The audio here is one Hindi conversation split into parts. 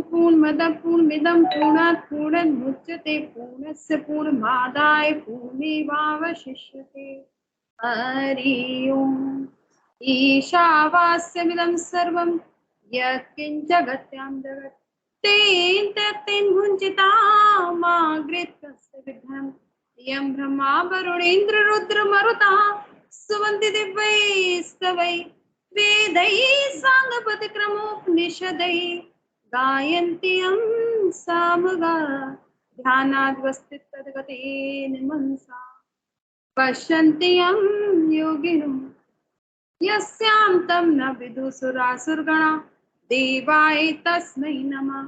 पूर्णमदः पूर्णमिदं पूर्णात् पूर्णमुदच्यते पूर्णस्य पूर्णमादाय पूर्णमेवावशिष्यते। हरि ओम्। ईशावास्यमिदं सर्वं यत्किञ्च जगत्यां जगत् तेन तत्तेन भुञ्जितामाग्रेत्तस्य विघ्नं यं ब्रह्मा वरुणेन्द्र रुद्र मरुतः स्तुवन्ति दिव्यैस्तवैः वेदैः साङ्गपदक्रमोपनिषदैः गायन्ति यं सामगा ध्यानाद्वस्तितद्गतेन मनसा पश्यन्ति यं योगिनो यस्यां तं न विदुसुरासुरगणा देवाय तस्मै नमः।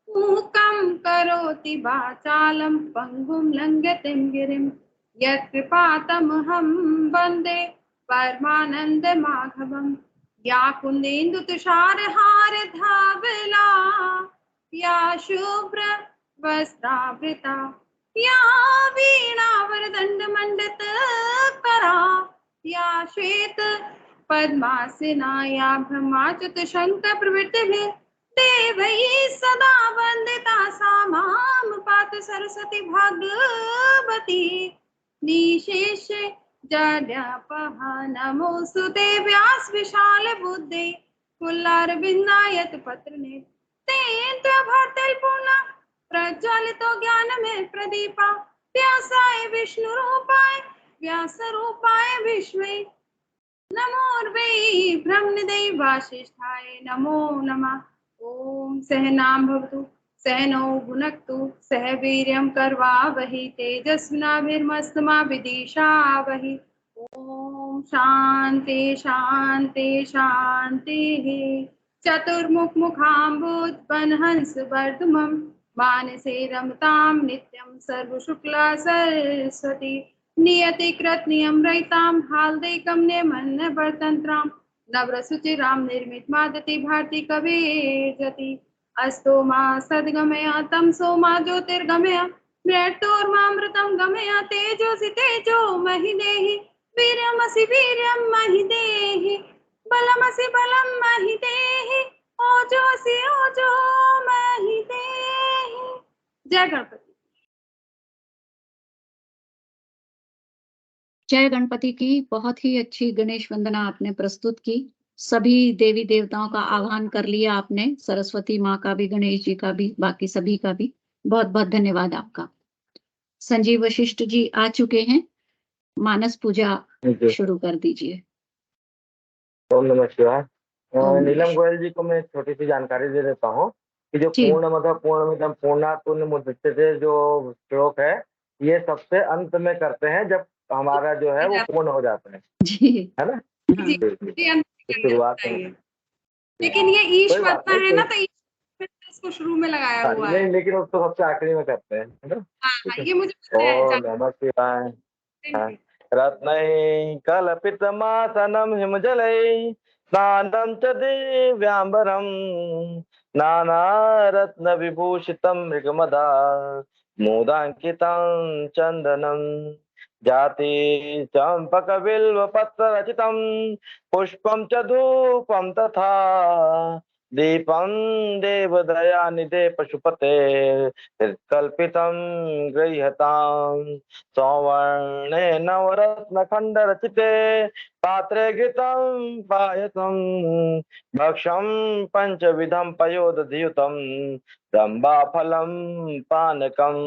मूकं करोति वाचालं पङ्गुं लङ्घयति गिरिं यत्कृपातमहं वन्दे परमानन्दमाधवं। या कुन्देन्दुतुषारहारधवला या शुभ्रवस्त्रावृता या वीणावरदण्डमण्डितकरा या श्वेत पद्मासना या ब्रह्माच्युतशङ्खप्रभृतिभिः देवैः सदा वन्दिता सा मां पातु सरस्वती भगवती निशेष जड्यापः। नमोऽस्तुते व्यासविशालबुद्धे कुलारविन्दायतपत्रने तेन त्वभर्तरिपूर्णा प्रज्वलितो ज्ञानमय प्रदीपा व्यासाय विष्णुरूपाय व्यासरूपाय विष्णवे नमोर्वै ब्रह्मनिधये वासिष्ठाय नमो नमः। ॐ सहनां भवतु सहनौ भुनक्तु सह वीर्यं करवावहै तेजस्विनाभिर्मस्तु मा विदिशावहै। ॐ शान्ति शान्ति शान्तिः। चतुर्मुखमुखाम्बुजवदनहंसवर्धमान मानसे रमतां नित्यं सर्वशुक्ला सरस्वती नियतिकृतनियम रहितां हाल्दैकं नियमन्नवर्तन्त्रां नवरसुचिरां निर्मितमादति भारती कविर्जति। अस्तो मा सद्गमय तमसो मा ज्योतिर्गमय मृत्योर्मामृतं गमय तेजोसि तेजो महि देहि वीर्यमसि वीर्यं महि देहि बलमसि बलं महि देहि ओजोसि ओजो महि देहि। जय गणपति। जय गणपति की। बहुत ही अच्छी गणेश वंदना आपने प्रस्तुत की। सभी देवी देवताओं का आह्वान कर लिया आपने, सरस्वती माँ का भी, गणेश जी का भी, बाकी सभी का भी। बहुत बहुत धन्यवाद आपका। संजीव वशिष्ठ जी आ चुके हैं, मानस पूजा शुरू कर दीजिए। ओम नमः शिवाय। नीलम गोयल जी को मैं छोटी सी जानकारी दे देता हूँ कि जो पूर्णमदः पूर्णमिदं पूर्णात् पूर्णमुदच्यते जो श्लोक है, ये सबसे अंत में करते हैं जब हमारा जो है वो पूर्ण हो जाता है जी, है ना। शुरुआत लेकिन ये ईश वरना है ना, तो इसको शुरू में लगाया हुआ है। नहीं, लेकिन उसको सबसे आखिरी में करते हैं, है ना। ये मुझे पता है। ओम नमः शिवाय। रत्नैः कल्पितमासनं हिमजलैः स्नानं च दिव्याम्बरं नानारत्नविभूषितं मृगमदा मोदाङ्कितं चन्दनं जाति चम्पकबिल्वपत्ररचितं पुष्पं च धूपं तथा दीपं देवदयानिधे पशुपते कल्पितं गृह्यतां सौवर्णे नवरत्नखण्डरचिते पात्रे घृतं पायसं भक्षं पञ्चविधं पयोदधियुतं रम्भाफलं पानकं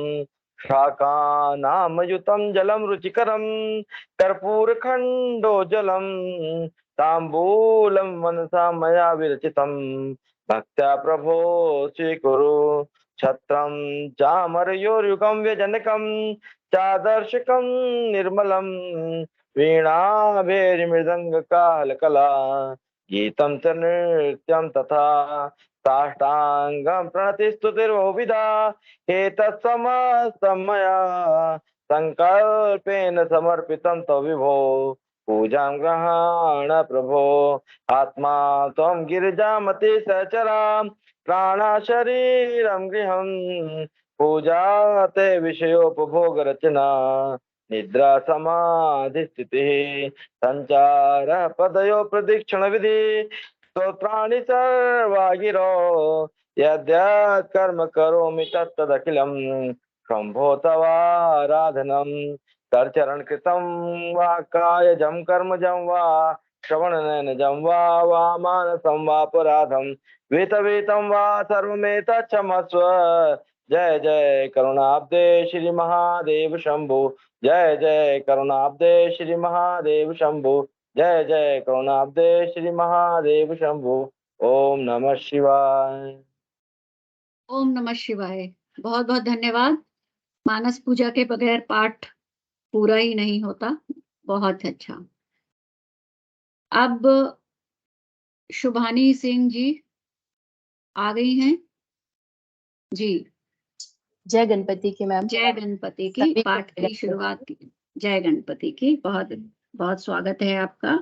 शाकानामयुतं जलं रुचिकरं कर्पूरखण्डोज्ज्वलं ताम्बूलं मनसा मया विरचितं भक्त्या प्रभो स्वीकुरु छत्रं चामरयोर्युगं व्यजनकं चादर्शकं निर्मलं वीणाभैर्मृदङ्गकालकला गीतं च नृत्यं तथा साष्टाङ्गं प्रणतिस्तुतिर्बहुविधा एतत्समस्तं मया संकल्पेन समर्पितं तव विभो पूजां ग्रहाण प्रभो आत्मा त्वं गिरिजामति सचरा प्राणा शरीरं गृहं पूजा ते विषयोपभोग रचना निद्रा समाधि स्थितिः संचार पदयो प्रदक्षिण विधि स्तोत्राणि सर्वा गिरो यद्यत् कर्म करोमि तत्तदखिलं शम्भो तवाराधनम् करचरण कृतं वा कायजं कर्मजं वा श्रवणनयनजं वा मानसं वापराधं वितवितं वा सर्वमेतत् क्षमस्व। जय जय करुणाब्दे श्री महादेव शंभु। जय जय करुणाब्दे श्री महादेव शंभु। जय जय करुणाब्दे श्री महादेव शंभु। ओम नमः शिवाय। ओम नमः शिवाय। बहुत बहुत धन्यवाद। मानस पूजा के बगैर पाठ पूरा ही नहीं होता। बहुत अच्छा। अब शुभानी सिंह जी आ गई हैं जी। जय गणपति की मैम। जय गणपति की। सभी को पाठ की शुरुआत की। जय गणपति की। बहुत बहुत स्वागत है आपका।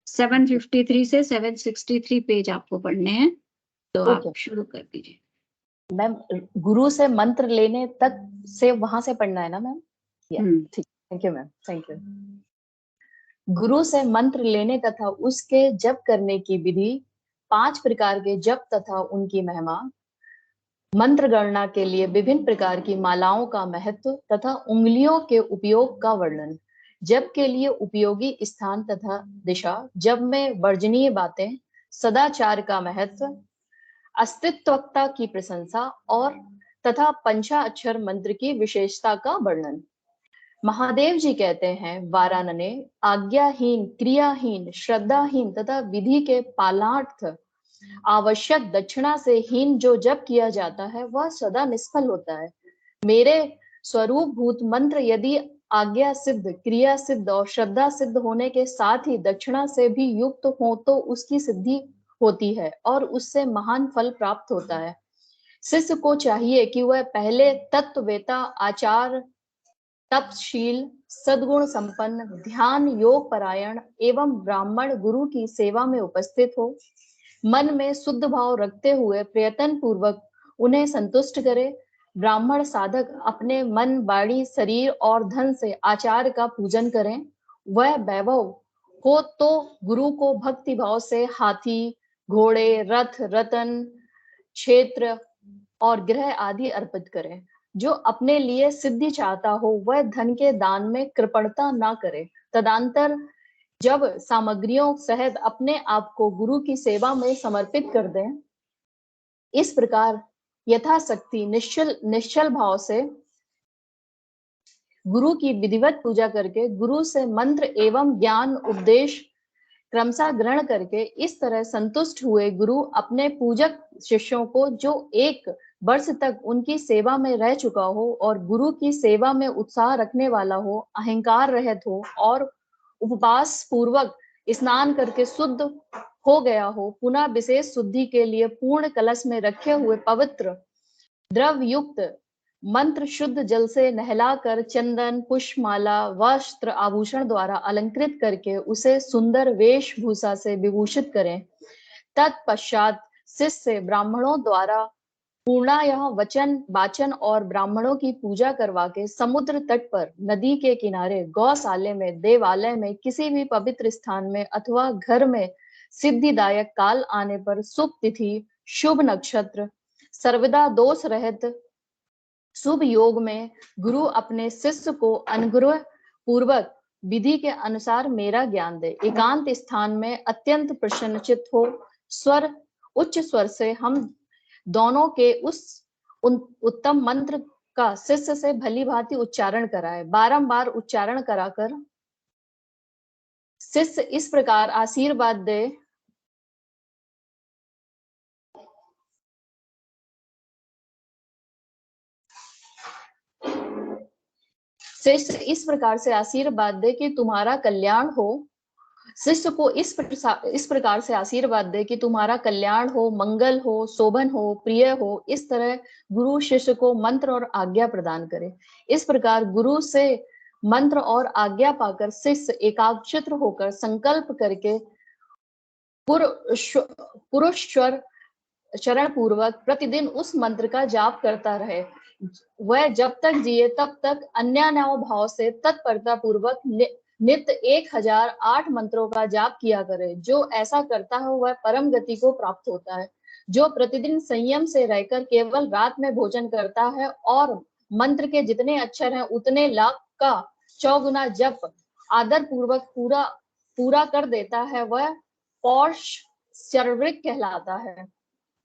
753 से 763 पेज आपको पढ़ने हैं, तो आप शुरू कर दीजिए। मैम गुरु से मंत्र लेने तक से वहां से पढ़ना है ना मैम? ठीक, thank you ma'am, thank you. गुरु से मंत्र लेने तथा उसके जप करने की विधि, 5 प्रकार के जप तथा उनकी महिमा, मंत्र गणना के लिए विभिन्न प्रकार की मालाओं का महत्व तथा उंगलियों के उपयोग का वर्णन, जप के लिए उपयोगी स्थान तथा दिशा, जप में वर्जनीय बातें, सदाचार का महत्व, अस्तित्वता की प्रशंसा और तथा पंचाक्षर मंत्र की विशेषता का वर्णन। महादेव जी कहते हैं, वारानने आज्ञाहीन, क्रियाहीन, श्रद्धाहीन तथा विधि के पालनार्थ आवश्यक दक्षिणा से हीन जो जप किया जाता है वह सदा निष्फल होता है। मेरे स्वरूप भूत मंत्र यदि आज्ञा सिद्ध, क्रिया सिद्ध और श्रद्धा सिद्ध होने के साथ ही दक्षिणा से भी युक्त हो तो उसकी सिद्धि होती है और उससे महान फल प्राप्त होता है। शिष्य को चाहिए कि वह पहले तत्ववेता, आचार, तपशील, सद्गुण संपन्न, ध्यान योग परायण एवं ब्राह्मण गुरु की सेवा में उपस्थित हो, मन में शुद्ध भाव रखते हुए प्रयत्न पूर्वक उन्हें संतुष्ट करे। ब्राह्मण साधक अपने मन, वाणी, शरीर और धन से आचार्य का पूजन करें। वह वैभव हो तो गुरु को भक्ति भाव से हाथी, घोड़े, रथ, रतन, क्षेत्र और ग्रह आदि अर्पित करें। जो अपने लिए सिद्धि चाहता हो वह धन के दान में कृपणता ना करे। तदंतर जब सामग्रियों सहित अपने आप को गुरु की सेवा में समर्पित कर दें, इस प्रकार यथाशक्ति निश्चल भाव से गुरु की विधिवत पूजा करके गुरु से मंत्र एवं ज्ञान उपदेश क्रमशः ग्रहण करके इस तरह संतुष्ट हुए गुरु अपने पूजक शिष्यों को, जो 1 वर्ष तक उनकी सेवा में रह चुका हो और गुरु की सेवा में उत्साह रखने वाला हो, अहंकार रहित हो और उपवास पूर्वक स्नान करके शुद्ध हो गया हो, पुनः विशेष शुद्धि के लिए पूर्ण कलश में रखे हुए पवित्र द्रव युक्त मंत्र शुद्ध जल से नहलाकर चंदन, पुष्पमाला, वस्त्र, आभूषण द्वारा अलंकृत करके उसे सुंदर वेशभूषा से विभूषित करें। तत्पश्चात शिष्य ब्राह्मणों द्वारा पूर्णायः वचन वाचन और ब्राह्मणों की पूजा करवा के समुद्र तट पर, नदी के किनारे, गौशाले में, देवालय में, किसी भी पवित्र स्थान में अथवा घर में सिद्धिदायक काल आने पर, शुभ तिथि, शुभ नक्षत्र, सर्वदा दोष रहित शुभ योग में गुरु अपने शिष्य को अनुग्रह पूर्वक विधि के अनुसार मेरा ज्ञान दे। एकांत स्थान में अत्यंत प्रसन्नचित हो, स्वर उच्च स्वर से हम दोनों के उस उत्तम मंत्र का शिष्य से भली भांति उच्चारण कराए। बारंबार उच्चारण कराकर शिष्य इस प्रकार आशीर्वाद दे, शिष्य इस प्रकार से आशीर्वाद दे कि तुम्हारा कल्याण हो। शिष्य को इस प्रकार से आशीर्वाद दे कि तुम्हारा कल्याण हो, मंगल हो, शोभन हो, प्रिय हो। इस तरह गुरु शिष्य को मंत्र और आज्ञा प्रदान करे। इस प्रकार गुरु से मंत्र और आज्ञा पाकर शिष्य एकाग्रचित्त होकर संकल्प करके पुरुषश्वर चरण पूर्वक प्रतिदिन उस मंत्र का जाप करता रहे। वह जब तक जिए तब तक अन्यान्य भाव से तत्परता पूर्वक नित्य 1008 मंत्रों का जाप किया करे। जो ऐसा करता है वह परम गति को प्राप्त होता है। जो प्रतिदिन संयम से रहकर केवल रात में भोजन करता है और मंत्र के जितने अक्षर हैं उतने लाख का 100 गुना जप आदर पूर्वक पूरा कर देता है, वह पौष शर्वृक कहलाता है।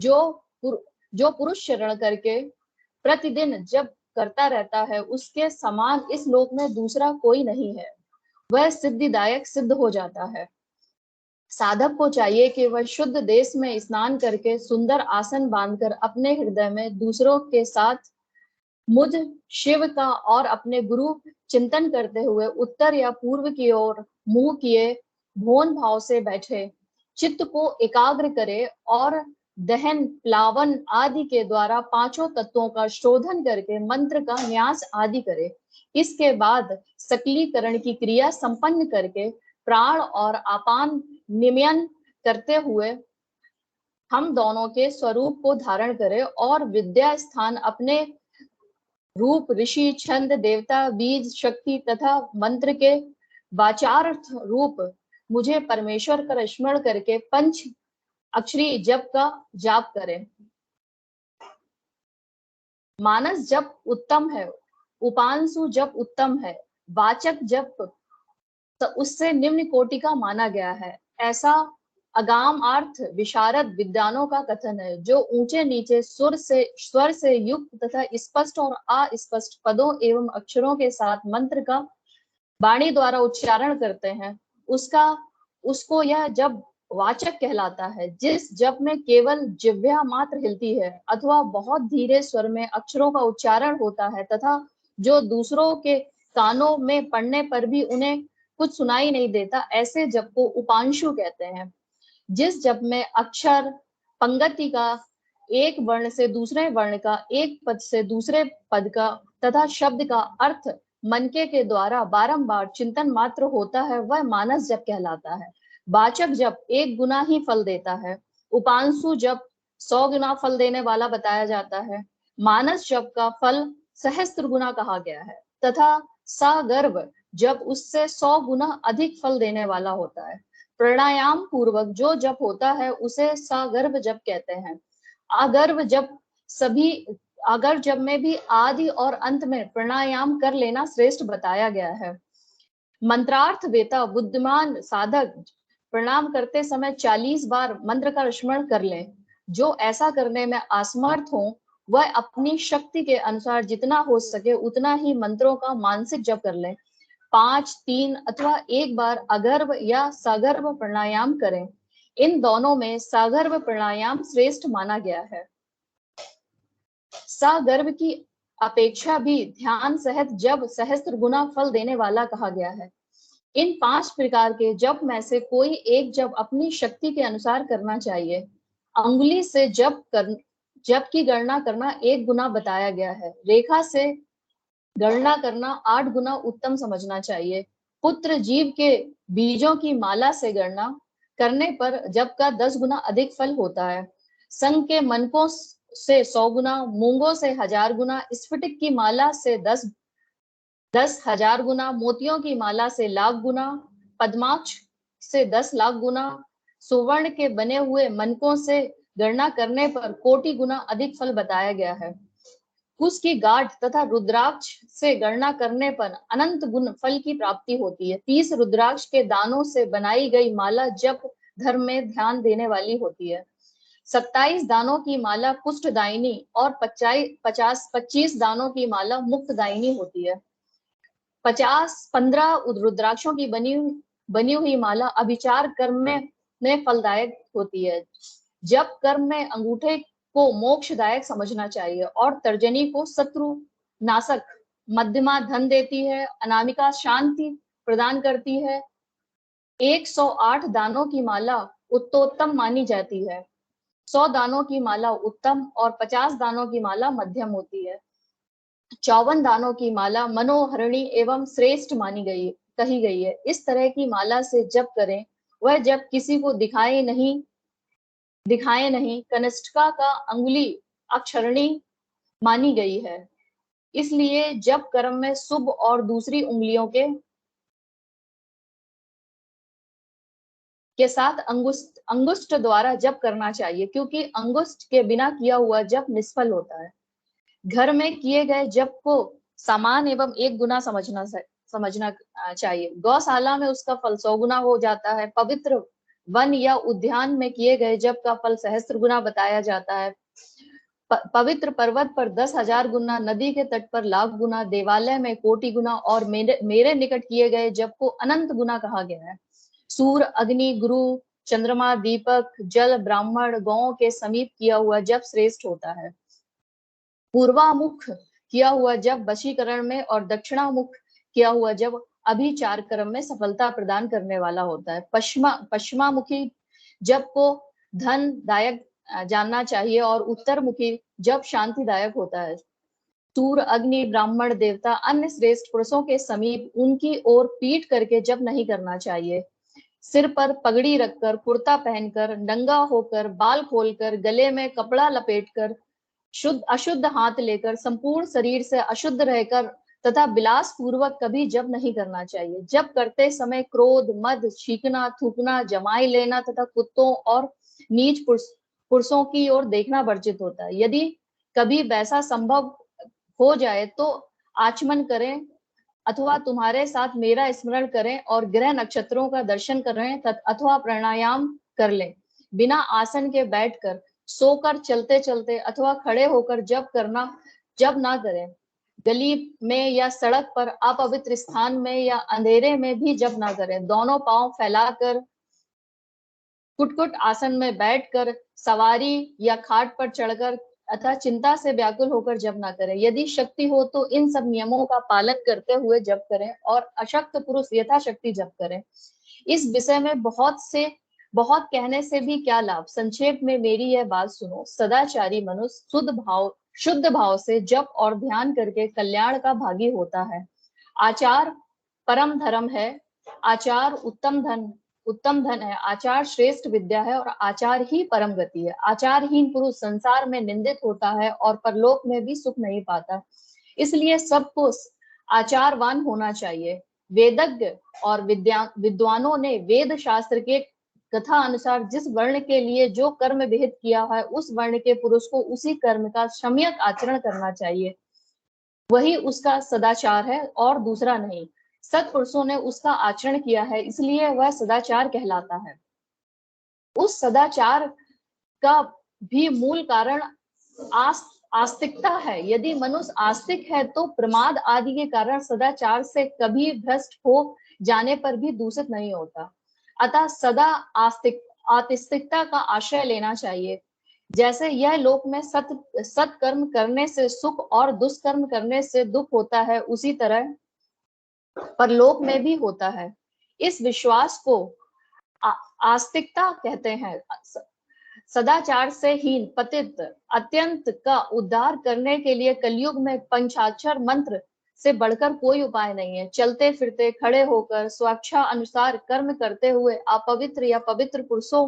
जो पुरुष शरण करके प्रतिदिन जप करता रहता है, उसके समान इस लोक में दूसरा कोई नहीं है, वह सिद्धिदायक सिद्ध हो जाता है। साधक को चाहिए कि वह शुद्ध देश में स्नान करके सुंदर आसन बांधकर अपने हृदय में दूसरों के साथ मुझ शिव का और अपने गुरु चिंतन करते हुए उत्तर या पूर्व की ओर मुंह किए भौन भाव से बैठे, चित्त को एकाग्र करे और दहन प्लावन आदि के द्वारा पांचों तत्वों का शोधन करके मंत्र का न्यास आदि करे। इसके बाद सकलीकरण की क्रिया संपन्न करके प्राण और अपान निमयन करते हुए हम दोनों के स्वरूप को धारण करे और विद्या स्थान अपने रूप, ऋषि, छंद, देवता, बीज, शक्ति तथा मंत्र के वाचार्थ रूप मुझे परमेश्वर का स्मरण करके पंच अक्षरी जप का जाप करें। मानस जप उत्तम है, उपांशु जप उत्तम है, वाचक जप तो उससे निम्न कोटि का माना गया है, ऐसा अगाम अर्थ विशारद विद्वानों का कथन है, जो ऊंचे नीचे स्वर से युक्त तथा स्पष्ट और अस्पष्ट पदों एवं अक्षरों के साथ मंत्र का वाणी द्वारा उच्चारण करते हैं, उसको यह जप वाचक कहलाता है। जिस जप में केवल जिह्वा मात्र हिलती है अथवा बहुत धीरे स्वर में अक्षरों का उच्चारण होता है तथा जो दूसरों के कानों में पड़ने पर भी उन्हें कुछ सुनाई नहीं देता, ऐसे जप को उपांशु कहते हैं। जिस जप में अक्षर पंक्ति का एक वर्ण से दूसरे वर्ण का, एक पद से दूसरे पद का तथा शब्द का अर्थ मनके के द्वारा बारंबार चिंतन मात्र होता है, वह मानस जप कहलाता है। वाचक जप 1 गुना ही फल देता है, उपांशु जप 100 गुना फल देने वाला बताया जाता है, मानस जप का फल सहस्त्र गुना कहा गया है तथा सागर्भ जब उससे 100 गुना अधिक फल देने वाला होता है। प्राणायाम पूर्वक जो जप होता है उसे सागर्भ जप कहते हैं। अगर्भ जप में भी आदि और अंत में प्राणायाम कर लेना श्रेष्ठ बताया गया है। मंत्रार्थ वेता बुद्धिमान साधक प्रणाम करते समय 40 बार मंत्र का स्मरण कर ले। जो ऐसा करने में असमर्थ हो वह अपनी शक्ति के अनुसार जितना हो सके उतना ही मंत्रों का मानसिक जप कर ले। 5, 3 अथवा 1 बार अगर्भ या सगर्भ प्राणायाम करें। इन दोनों में सगर्भ प्राणायाम श्रेष्ठ माना गया है। सगर्भ की अपेक्षा भी ध्यान सहित जप सहस्त्र गुना फल देने वाला कहा गया है। इन 5 प्रकार के जप में से कोई एक जप अपनी शक्ति के अनुसार करना चाहिए। अंगुली से जप की गणना करना 1 गुना बताया गया है। रेखा से गणना करना 8 गुना उत्तम समझना चाहिए। पुत्र जीव के बीजों की माला से गणना करने पर जप का 10 गुना अधिक फल होता है। संघ के मनकों से 100 गुना, मूंगों से 1000 गुना, स्फटिक की माला से 10,000 गुना, मोतियों की माला से लाख गुना, पद्माक्ष से 10 लाख गुना, सुवर्ण के बने हुए मनकों से गणना करने पर कोटि गुना अधिक फल बताया गया है। कुश की गांठ तथा रुद्राक्ष से गणना करने पर अनंत गुण फल की प्राप्ति होती है। 30 रुद्राक्ष के दानों से बनाई गई माला जप धर्म में ध्यान देने वाली होती है। 27 दानों की माला कुष्ठदायिनी और 25 दानों की माला मुक्तदायिनी होती है। 15 रुद्राक्षों की बनी हुई माला अभिचार कर्म में फलदायक होती है। जप कर्म में अंगूठे को मोक्षदायक समझना चाहिए और तर्जनी को शत्रु नाशक, मध्यमा धन देती है, अनामिका शांति प्रदान करती है। 108 दानों की माला उत्तोत्तम मानी जाती है। 100 दानों की माला उत्तम और 50 दानों की माला मध्यम होती है। 54 दानों की माला मनोहरणी एवं श्रेष्ठ कही गई है। इस तरह की माला से जप करें, वह जप किसी को दिखाए नहीं कनिष्ठिका का अंगुली अक्षरणी मानी गई है। इसलिए जप कर्म में शुभ और दूसरी उंगलियों के के साथ अंगुष्ठ द्वारा जप करना चाहिए, क्योंकि अंगुष्ठ के बिना किया हुआ जप निष्फल होता है। घर में किए गए जप को समान एवं 1 गुना समझना चाहिए। गौशाला में उसका फल 100 गुना हो जाता है। पवित्र वन या उद्यान में किए गए जप का फल सहस्त्र गुना बताया जाता है। पवित्र पर्वत पर 10,000 गुना, नदी के तट पर लाख गुना, देवालय में कोटि गुना और मेरे निकट किए गए जप को अनंत गुना कहा गया है। सूर्य, अग्नि, गुरु, चंद्रमा, दीपक, जल, ब्राह्मण, गौ के समीप किया हुआ जप श्रेष्ठ होता है। पूर्वामुख किया हुआ जप वशीकरण में और दक्षिणामुख किया हुआ जप अभिचार कर्म में सफलता प्रदान करने वाला होता है। पश्चिमामुखी जप को धन दायक जानना चाहिए और उत्तरमुखी जप शांतिदायक होता है। सूर्य, अग्नि, ब्राह्मण, देवता, अन्य श्रेष्ठ पुरुषों के समीप उनकी ओर पीठ करके जप नहीं करना चाहिए। सिर पर पगड़ी रखकर, कुर्ता पहनकर, नंगा होकर, बाल खोलकर, गले में कपड़ा लपेटकर, शुद्ध अशुद्ध हाथ लेकर, संपूर्ण शरीर से अशुद्ध रहकर तथा विलास पूर्वक कभी जप नहीं करना चाहिए। जप करते समय क्रोध, मद, छींकना, थूकना, जमाई लेना तथा कुत्तों और नीच पुरुषों की ओर देखना वर्जित होता है। यदि कभी वैसा संभव हो जाए तो आचमन करें अथवा तुम्हारे साथ मेरा स्मरण करें और ग्रह नक्षत्रों का दर्शन करें अथवा प्राणायाम कर लें। बिना आसन के बैठकर, सोकर, चलते चलते अथवा खड़े होकर जप ना करें। गली में या सड़क पर, अपवित्र स्थान में या अंधेरे में भी जप ना करें। दोनों पांव फैलाकर, कुटकुट आसन में बैठकर, सवारी या खाट पर चढ़कर अथवा चिंता से व्याकुल होकर जप ना करें। यदि शक्ति हो तो इन सब नियमों का पालन करते हुए जप करें और अशक्त पुरुष यथाशक्ति जप करें। इस विषय में बहुत कहने से भी क्या लाभ। संक्षेप में मेरी यह बात सुनो। सदाचारी मनुष्य शुद्ध भाव से जप और ध्यान करके कल्याण का भागी होता है। आचार परम धर्म है। आचार उत्तम धन है। आचार श्रेष्ठ विद्या है और आचार ही परम गति है। आचारहीन पुरुष संसार में निंदित होता है और परलोक में भी सुख नहीं पाता। इसलिए सबको आचारवान होना चाहिए। वेदज्ञ और विद्वानों ने वेद शास्त्र के कथा अनुसार जिस वर्ण के लिए जो कर्म विहित किया है, उस वर्ण के पुरुष को उसी कर्म का सम्यक आचरण करना चाहिए। वही उसका सदाचार है और दूसरा नहीं। सत्पुरुषों ने उसका आचरण किया है, इसलिए वह सदाचार कहलाता है। उस सदाचार का भी मूल कारण आस्तिकता है। यदि मनुष्य आस्तिक है तो प्रमाद आदि के कारण सदाचार से कभी भ्रष्ट हो जाने पर भी दूषित नहीं होता। अतः सदा आस्तिकता का आश्रय लेना चाहिए। जैसे यह लोक में सत्कर्म करने से सुख और दुष्कर्म करने से दुख होता है, उसी तरह परलोक में भी होता है। इस विश्वास को आस्तिकता कहते हैं। सदाचार से हीन पतित अत्यंत का उद्धार करने के लिए कलयुग में पंचाक्षर मंत्र से बढ़कर कोई उपाय नहीं है। चलते फिरते, खड़े होकर, स्वेच्छा अनुसार कर्म करते हुए अपवित्र या पवित्र पुरुषों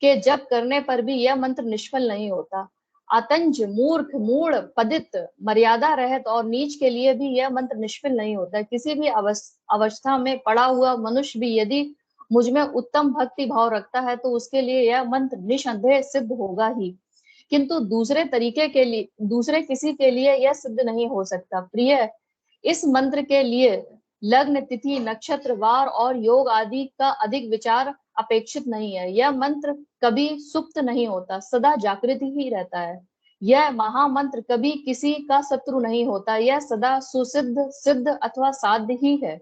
के जप करने पर भी यह मंत्र निष्फल नहीं होता। आतंज, मूर्ख, मूढ़, पतित, मर्यादा रहित और नीच के लिए भी यह मंत्र निष्फल नहीं होता। किसी भी अवस्था में पड़ा हुआ मनुष्य भी यदि मुझ में उत्तम भक्ति भाव रखता है तो उसके लिए यह मंत्र निसंदेह सिद्ध होगा ही, किंतु दूसरे किसी के लिए यह सिद्ध नहीं हो सकता। प्रिय, इस मंत्र के लिए लग्न, तिथि, नक्षत्र, वार और योग आदि का अधिक विचार अपेक्षित नहीं है। यह मंत्र कभी सुप्त नहीं होता, सदा जागृत ही रहता है। यह महामंत्र कभी किसी का शत्रु नहीं होता। यह सदा सुसिद्ध, सिद्ध अथवा साध्य ही है।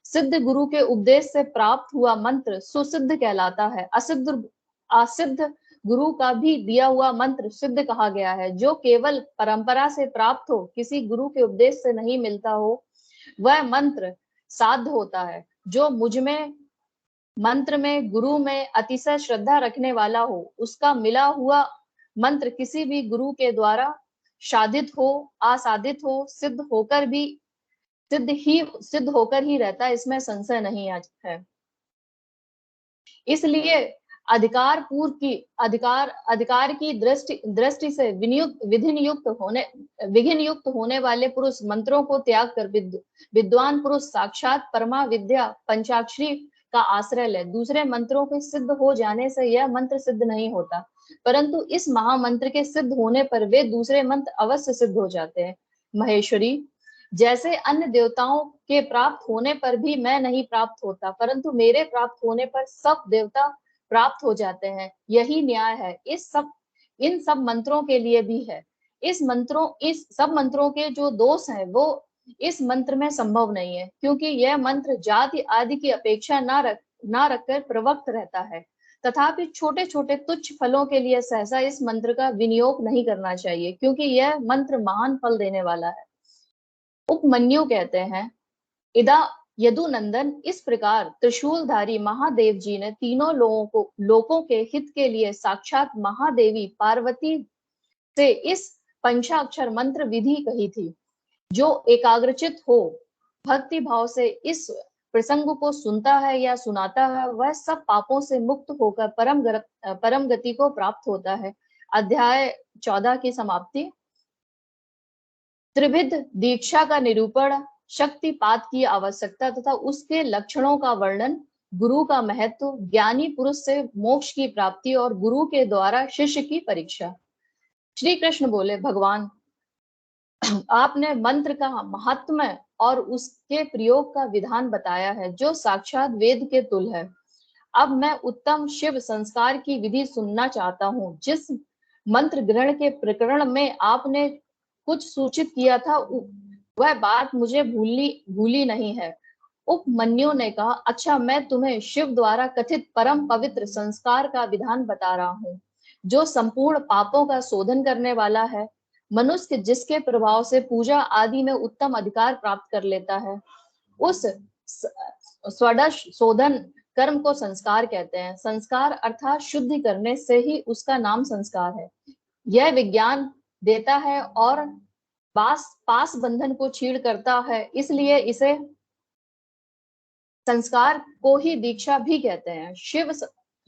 सिद्ध गुरु के उपदेश से प्राप्त हुआ मंत्र सुसिद्ध कहलाता है। असिद्ध गुरु का भी दिया हुआ मंत्र सिद्ध कहा गया है। जो केवल परंपरा से प्राप्त हो, किसी गुरु के उपदेश से नहीं मिलता हो, वह मंत्र साध्य होता है। जो मुझ में मंत्र में, गुरु में अतिशय श्रद्धा रखने वाला हो, उसका मिला हुआ मंत्र किसी भी गुरु के द्वारा साधित हो, असाधित हो, सिद्ध होकर ही रहता है, इसमें संशय नहीं है। इसलिए अधिकार की दृष्टि से विघ्न युक्त होने वाले पुरुष मंत्रों को त्याग कर विद्वान पुरुष साक्षात परमा विद्या पंचाक्षरी का आश्रय ले। दूसरे मंत्रों के सिद्ध हो जाने से यह मंत्र सिद्ध नहीं होता, परंतु इस महामंत्र के सिद्ध होने पर वे दूसरे मंत्र अवश्य सिद्ध हो जाते हैं। महेश्वरी, जैसे अन्य देवताओं के प्राप्त होने पर भी मैं नहीं प्राप्त होता, परंतु मेरे प्राप्त होने पर सब देवता प्राप्त हो जाते हैं, यही न्याय है। इन सब मंत्रों के लिए भी है। इस सब मंत्रों के जो दोष हैं वो इस मंत्र में संभव नहीं है, क्योंकि यह मंत्र जाति आदि की अपेक्षा ना रखकर प्रवक्त रहता है। तथापि छोटे छोटे तुच्छ फलों के लिए सहसा इस मंत्र का विनियोग नहीं करना चाहिए, क्योंकि यह मंत्र महान फल देने वाला है। उपमन्यु कहते हैं, इदा यदुनंदन, इस प्रकार त्रिशूलधारी महादेव जी ने तीनों लोकों के हित के लिए साक्षात महादेवी पार्वती से इस पंचाक्षर मंत्र विधि कही थी। जो एकाग्रचित हो, भक्ति भाव से इस प्रसंग को सुनता है या सुनाता है, वह सब पापों से मुक्त होकर परम गति को प्राप्त होता है। अध्याय 14 की समाप्ति। त्रिविध दीक्षा का निरूपण, शक्तिपात की आवश्यकता तथा उसके लक्षणों का वर्णन, गुरु का महत्व, ज्ञानी पुरुष से मोक्ष की प्राप्ति और गुरु के द्वारा शिष्य की परीक्षा। श्री कृष्ण बोले, भगवान, आपने मंत्र का महात्म्य और उसके प्रयोग का विधान बताया है, जो साक्षात वेद के तुल्य है। अब मैं उत्तम शिव संस्कार की विधि सुनना चाहता हूँ। जिस मंत्र ग्रहण के प्रकरण में आपने कुछ सूचित किया था, वह बात मुझे भूली नहीं है। उपमन्यु ने कहा, अच्छा, मैं तुम्हें शिव द्वारा कथित परम पवित्र संस्कार का विधान बता रहा हूँ, जो संपूर्ण पापों का शोधन करने वाला है। मनुष्य जिसके प्रभाव से पूजा आदि में उत्तम अधिकार प्राप्त कर लेता है, उस षोडश शोधन कर्म को संस्कार कहते हैं। संस्कार अर्थात शुद्धि करने से ही उसका नाम संस्कार है। यह विज्ञान देता है और पास बंधन को छीड़ करता है, इसलिए इसे संस्कार को ही दीक्षा भी कहते हैं। शिव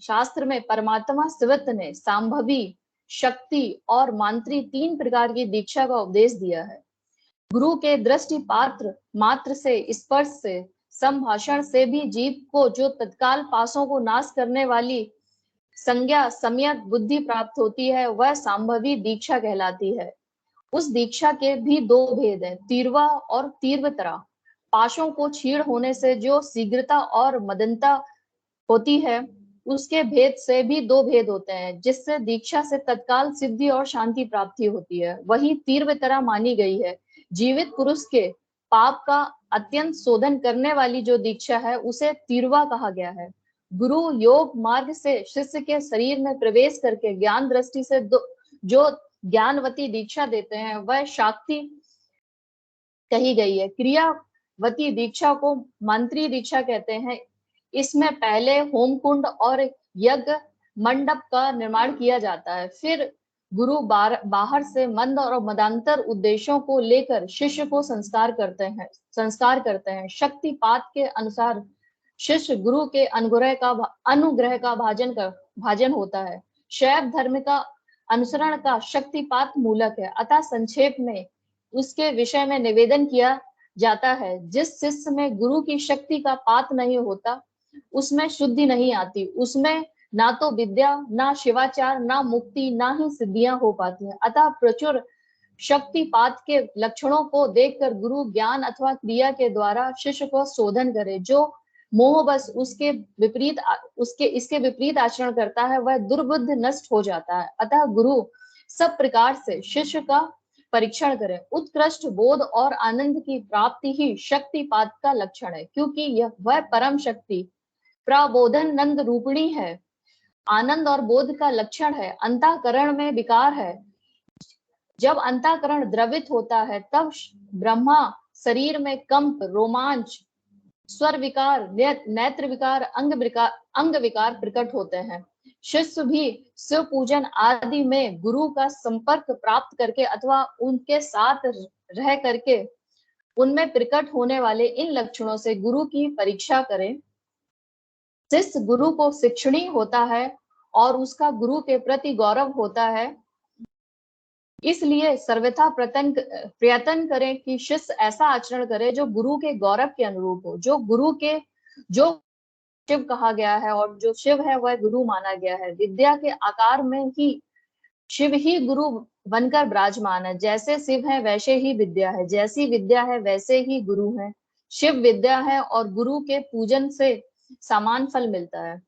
शास्त्र में परमात्मा शिवत ने सांभवी, शक्ति और मांत्री 3 प्रकार की दीक्षा का उपदेश दिया है। गुरु के दृष्टि पात्र मात्र से, स्पर्श से, संभाषण से भी जीव को जो तत्काल पासों को नाश करने वाली संज्ञा सम्यक बुद्धि प्राप्त होती है, वह सांभवी दीक्षा कहलाती है। उस दीक्षा के भी 2 भेद हैं, तीव्रता और तीव्रतरा। पाशों को छीड़ होने से जो शीघ्रता और मदनता होती है, उसके भेद से भी 2 भेद होते हैं, जिससे दीक्षा से तत्काल सिद्धि और शांति प्राप्ति होती है। वही तीव्रतरा मानी गई है। जीवित पुरुष के पाप का अत्यंत शोधन करने वाली जो दीक्षा है, उसे तीव्रता कहा गया है। गुरु योग मार्ग से शिष्य के शरीर में प्रवेश करके ज्ञान दृष्टि से जो ज्ञानवती दीक्षा देते हैं, वह शाक्ति कही गई है। क्रियावती दीक्षा को मंत्री दीक्षा कहते हैं। इसमें पहले होम कुंड और यज्ञ मंडप का निर्माण किया जाता है, फिर गुरु बाहर से मंद और मदांतर उद्देश्यों को लेकर शिष्य को संस्कार करते हैं। शक्तिपात के अनुसार शिष्य गुरु के अनुग्रह का भाजन होता है। शैव धर्म का अनुसरण का शक्तिपात मूलक है, अतः संक्षेप में उसके विषय में निवेदन किया जाता है। जिस शिष्य में गुरु की शक्ति का पात नहीं होता, उसमें शुद्धि नहीं आती, उसमें ना तो विद्या, ना शिवाचार, ना मुक्ति, ना ही सिद्धियां हो पाती हैं। अतः प्रचुर शक्तिपात के लक्षणों को देखकर गुरु ज्ञान अथवा क्रिया के द्वारा शिष्य को शोधन करे। जो मोहवश इसके विपरीत आचरण करता है, वह दुर्बुद्ध नष्ट हो जाता है। अतः गुरु सब प्रकार से शिष्य का परीक्षण करें। उत्कृष्ट बोध और आनंद की प्राप्ति ही शक्तिपात का लक्षण है, क्योंकि वह परम शक्ति प्रबोधन नंद रूपिणी है। आनंद और बोध का लक्षण है। अंतःकरण में विकार है। जब अंतःकरण द्रवित होता है, तब ब्रह्मा शरीर में कंप, रोमांच, स्वर विकार, नेत्र विकार, अंग विकार प्रकट होते हैं। शिष्य भी शिव पूजन आदि में गुरु का संपर्क प्राप्त करके अथवा उनके साथ रह करके उनमें प्रकट होने वाले इन लक्षणों से गुरु की परीक्षा करें। शिष्य गुरु को शिक्षणी होता है और उसका गुरु के प्रति गौरव होता है। इसलिए सर्वथा प्रयत्न करें कि शिष्य ऐसा आचरण करे जो गुरु के गौरव के अनुरूप हो, जो शिव कहा गया है और जो शिव है वह गुरु माना गया है। विद्या के आकार में ही शिव ही गुरु बनकर विराजमान है। जैसे शिव है वैसे ही विद्या है, जैसी विद्या है वैसे ही गुरु है। शिव विद्या है और गुरु के पूजन से समान फल मिलता है।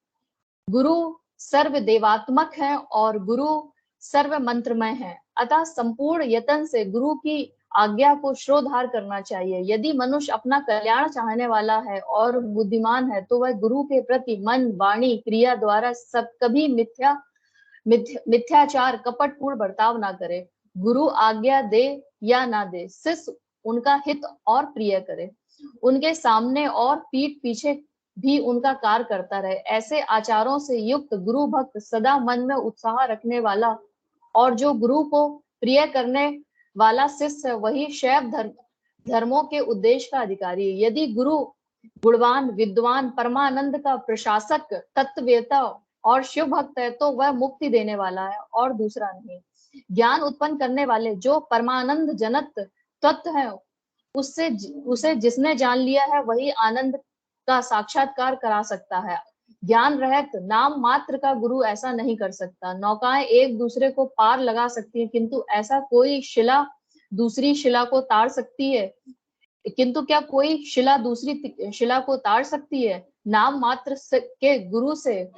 गुरु सर्व देवात्मक है और गुरु सर्व मंत्रमय है। अतः संपूर्ण यत्न से गुरु की आज्ञा को श्रोधार करना चाहिए। यदि मनुष्य अपना कल्याण चाहने वाला है और बुद्धिमान है तो वह गुरु के प्रति मन, वाणी, क्रिया द्वारा सब कभी मिथ्याचार, कपटपूर्ण बर्ताव ना करे। गुरु आज्ञा दे या ना दे, शिष्य उनका हित और प्रिय करे, उनके सामने और पीठ पीछे भी उनका कार्य करता रहे। ऐसे आचारों से युक्त गुरु भक्त सदा मन में उत्साह रखने वाला और जो गुरु को प्रिय करने वाला शिष्य है वही शैव धर्मों के उद्देश्य का अधिकारी है। यदि गुरु गुणवान, विद्वान, परमानंद का प्रशासक, तत्ववेता और शिव भक्त है तो वह मुक्ति देने वाला है और दूसरा नहीं। ज्ञान उत्पन्न करने वाले जो परमानंद जनक तत्व है उसे जिसने जान लिया है वही आनंद का साक्षात्कार करा सकता है। ज्ञान रहित नाम मात्र का गुरु ऐसा नहीं कर सकता। नौकाएं एक दूसरे को पार लगा सकती हैं किंतु ऐसा कोई शिला दूसरी शिला को ताड़ सकती है? किंतु क्या कोई शिला दूसरी शिला को ताड़ सकती है? नाम मात्र के गुरु से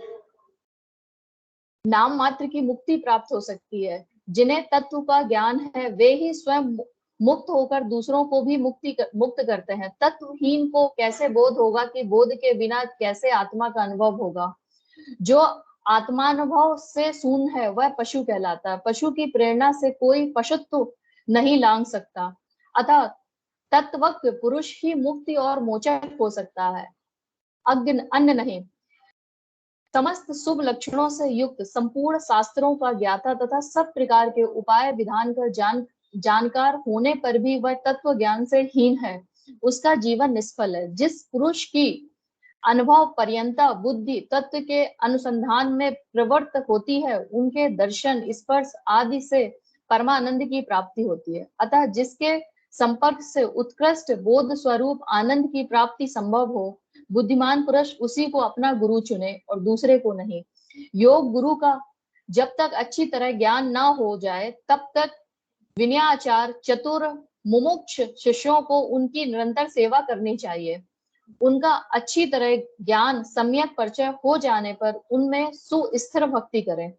नाम मात्र की मुक्ति प्राप्त हो सकती है। जिन्हें तत्व का ज्ञान है वे ही स्वयं मुक्त होकर दूसरों को भी मुक्त करते हैं। तत्वहीन को कैसे बोध होगा कि बोध के बिना कैसे आत्मा का अनुभव होगा? जो आत्मानुभव से शून्य है वह पशु कहलाता है। पशु की प्रेरणा से कोई पशुत्व नहीं लांघ सकता। अतः तत्वज्ञ पुरुष ही मुक्ति और मोचक हो सकता है, अन्य नहीं। समस्त शुभ लक्षणों से युक्त, संपूर्ण शास्त्रों का ज्ञाता तथा सब प्रकार के उपाय विधान कर जानकार होने पर भी वह तत्व ज्ञान से हीन है, उसका जीवन निष्फल है। जिस पुरुष की अनुभव पर्यंता बुद्धि तत्व के अनुसंधान में प्रवृत्त होती है उनके दर्शन, स्पर्श आदि से परमानंद की प्राप्ति होती है। अतः जिसके संपर्क से उत्कृष्ट बोध स्वरूप आनंद की प्राप्ति संभव हो, बुद्धिमान पुरुष उसी को अपना गुरु चुने और दूसरे को नहीं। योग गुरु का जब तक अच्छी तरह ज्ञान ना हो जाए तब तक विनयाचार चतुर मुमुक्ष शिष्यों को उनकी निरंतर सेवा करनी चाहिए। उनका अच्छी तरह ज्ञान सम्यक परिचय हो जाने पर उनमें सुस्थिर भक्ति करें।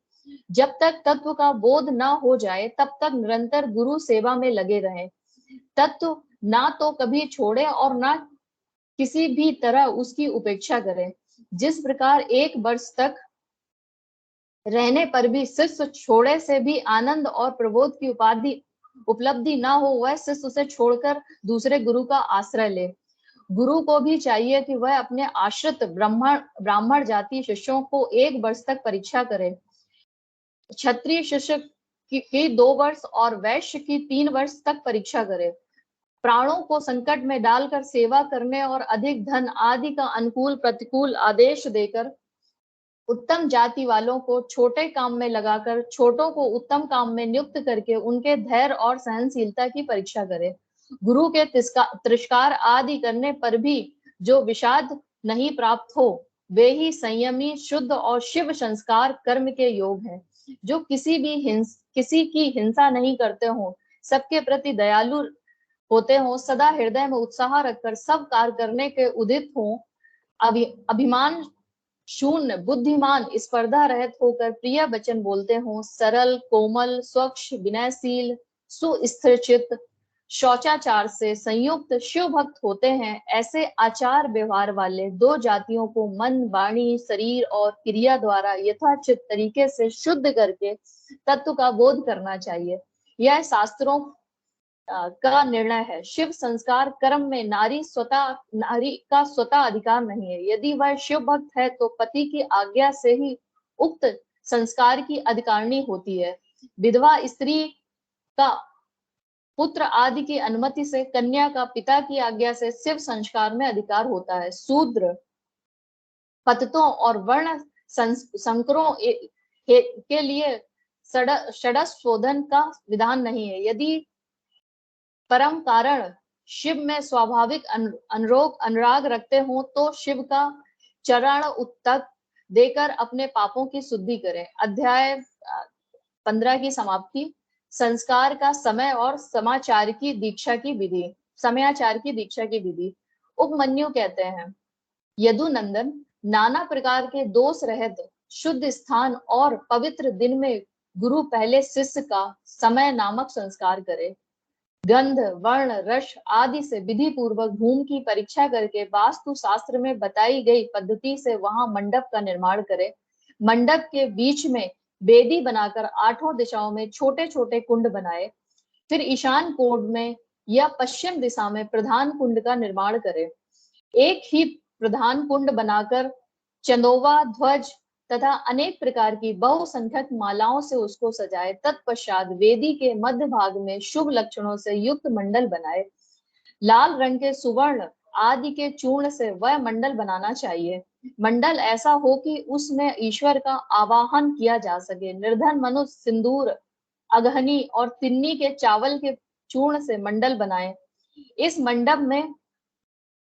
जब तक तत्व का बोध ना हो जाए तब तक निरंतर गुरु सेवा में लगे रहें। तत्व ना तो कभी छोड़े और ना किसी भी तरह उसकी उपेक्षा करें। जिस प्रकार एक वर्ष तक रहने पर भी शिष्य छोड़े से भी आनंद और प्रबोध की उपलब्धि ना हो, वह शिष्य उसे छोड़कर दूसरे गुरु का आश्रय ले। गुरु को भी चाहिए कि वह अपने आश्रित ब्राह्मण जाति शिष्यों को 1 वर्ष तक परीक्षा करे, क्षत्रिय शिष्य की 2 वर्ष और वैश्य की 3 वर्ष तक परीक्षा करे। प्राणों को संकट में डालकर सेवा करने और अधिक धन आदि का अनुकूल प्रतिकूल आदेश देकर उत्तम जाति वालों को छोटे काम में लगाकर छोटों को उत्तम काम में नियुक्त करके उनके धैर्य और सहनशीलता की परीक्षा करे। गुरु के तिरस्कार आदि करने पर भी जो विषाद नहीं प्राप्त हो वे ही संयमी, शुद्ध और शिव संस्कार कर्म के योग हैं। जो किसी की हिंसा नहीं करते हो, सबके प्रति दयालु होते हो, सदा हृदय में उत्साह रखकर सब कार्य करने के उदित हो, अभिमान शून्य, बुद्धिमान, स्पर्धा रहित होकर प्रिय वचन बोलते हो, सरल, कोमल, स्वच्छ, विनयशील, सुस्थिरचित्त, शौचाचार से संयुक्त शिव भक्त होते हैं। ऐसे आचार व्यवहार वाले 2 जातियों को मन, वाणी, शरीर और क्रिया द्वारा यथाचित तरीके से शुद्ध करके तत्व का बोध करना चाहिए। यह शास्त्रों का निर्णय है। शिव संस्कार कर्म में नारी का स्वतः अधिकार नहीं है। यदि वह शिव भक्त है तो पति की आज्ञा से ही उक्त संस्कार की अधिकारिणी होती है। विधवा स्त्री का पुत्र आदि की अनुमति से, कन्या का पिता की आज्ञा से शिव संस्कार में अधिकार होता है। शूद्र, पतितों और वर्ण संकरों के लिए षडशोधन का विधान नहीं है। यदि परम कारण शिव में स्वाभाविक अनुराग रखते हो तो शिव का चरण उत्तक देकर अपने पापों की शुद्धि करें। अध्याय 15 की समाप्ति। संस्कार का समय और समाचार की दीक्षा की विधि। समयाचार की दीक्षा की विधि। उपमन्यु कहते हैं, यदुनंदन, नाना प्रकार के दोष रहित शुद्ध स्थान और पवित्र दिन में गुरु पहले शिष्य का समय नामक संस्कार करे। गंध, वर्ण, रस आदि से विधि पूर्वक भूमि की परीक्षा करके वास्तु शास्त्र में बताई गई पद्धति से वहां मंडप का निर्माण करे। मंडप के बीच में वेदी बनाकर 8 दिशाओं में छोटे छोटे कुंड बनाए। फिर ईशान कोण में या पश्चिम दिशा में प्रधान कुंड का निर्माण करे। एक ही प्रधान कुंड बनाकर चंदोवा, ध्वज तथा अनेक प्रकार की बहुसंख्यक मालाओं से उसको सजाए। तत्पश्चात वेदी के मध्य भाग में शुभ लक्षणों से युक्त मंडल बनाए। लाल रंग के सुवर्ण आदि के चूर्ण से वह मंडल बनाना चाहिए। मंडल ऐसा हो कि उसमें ईश्वर का आवाहन किया जा सके। निर्धन मनुष्य सिंदूर, अगहनी और तिन्नी के चावल के चूर्ण से मंडल बनाए। इस मंडप में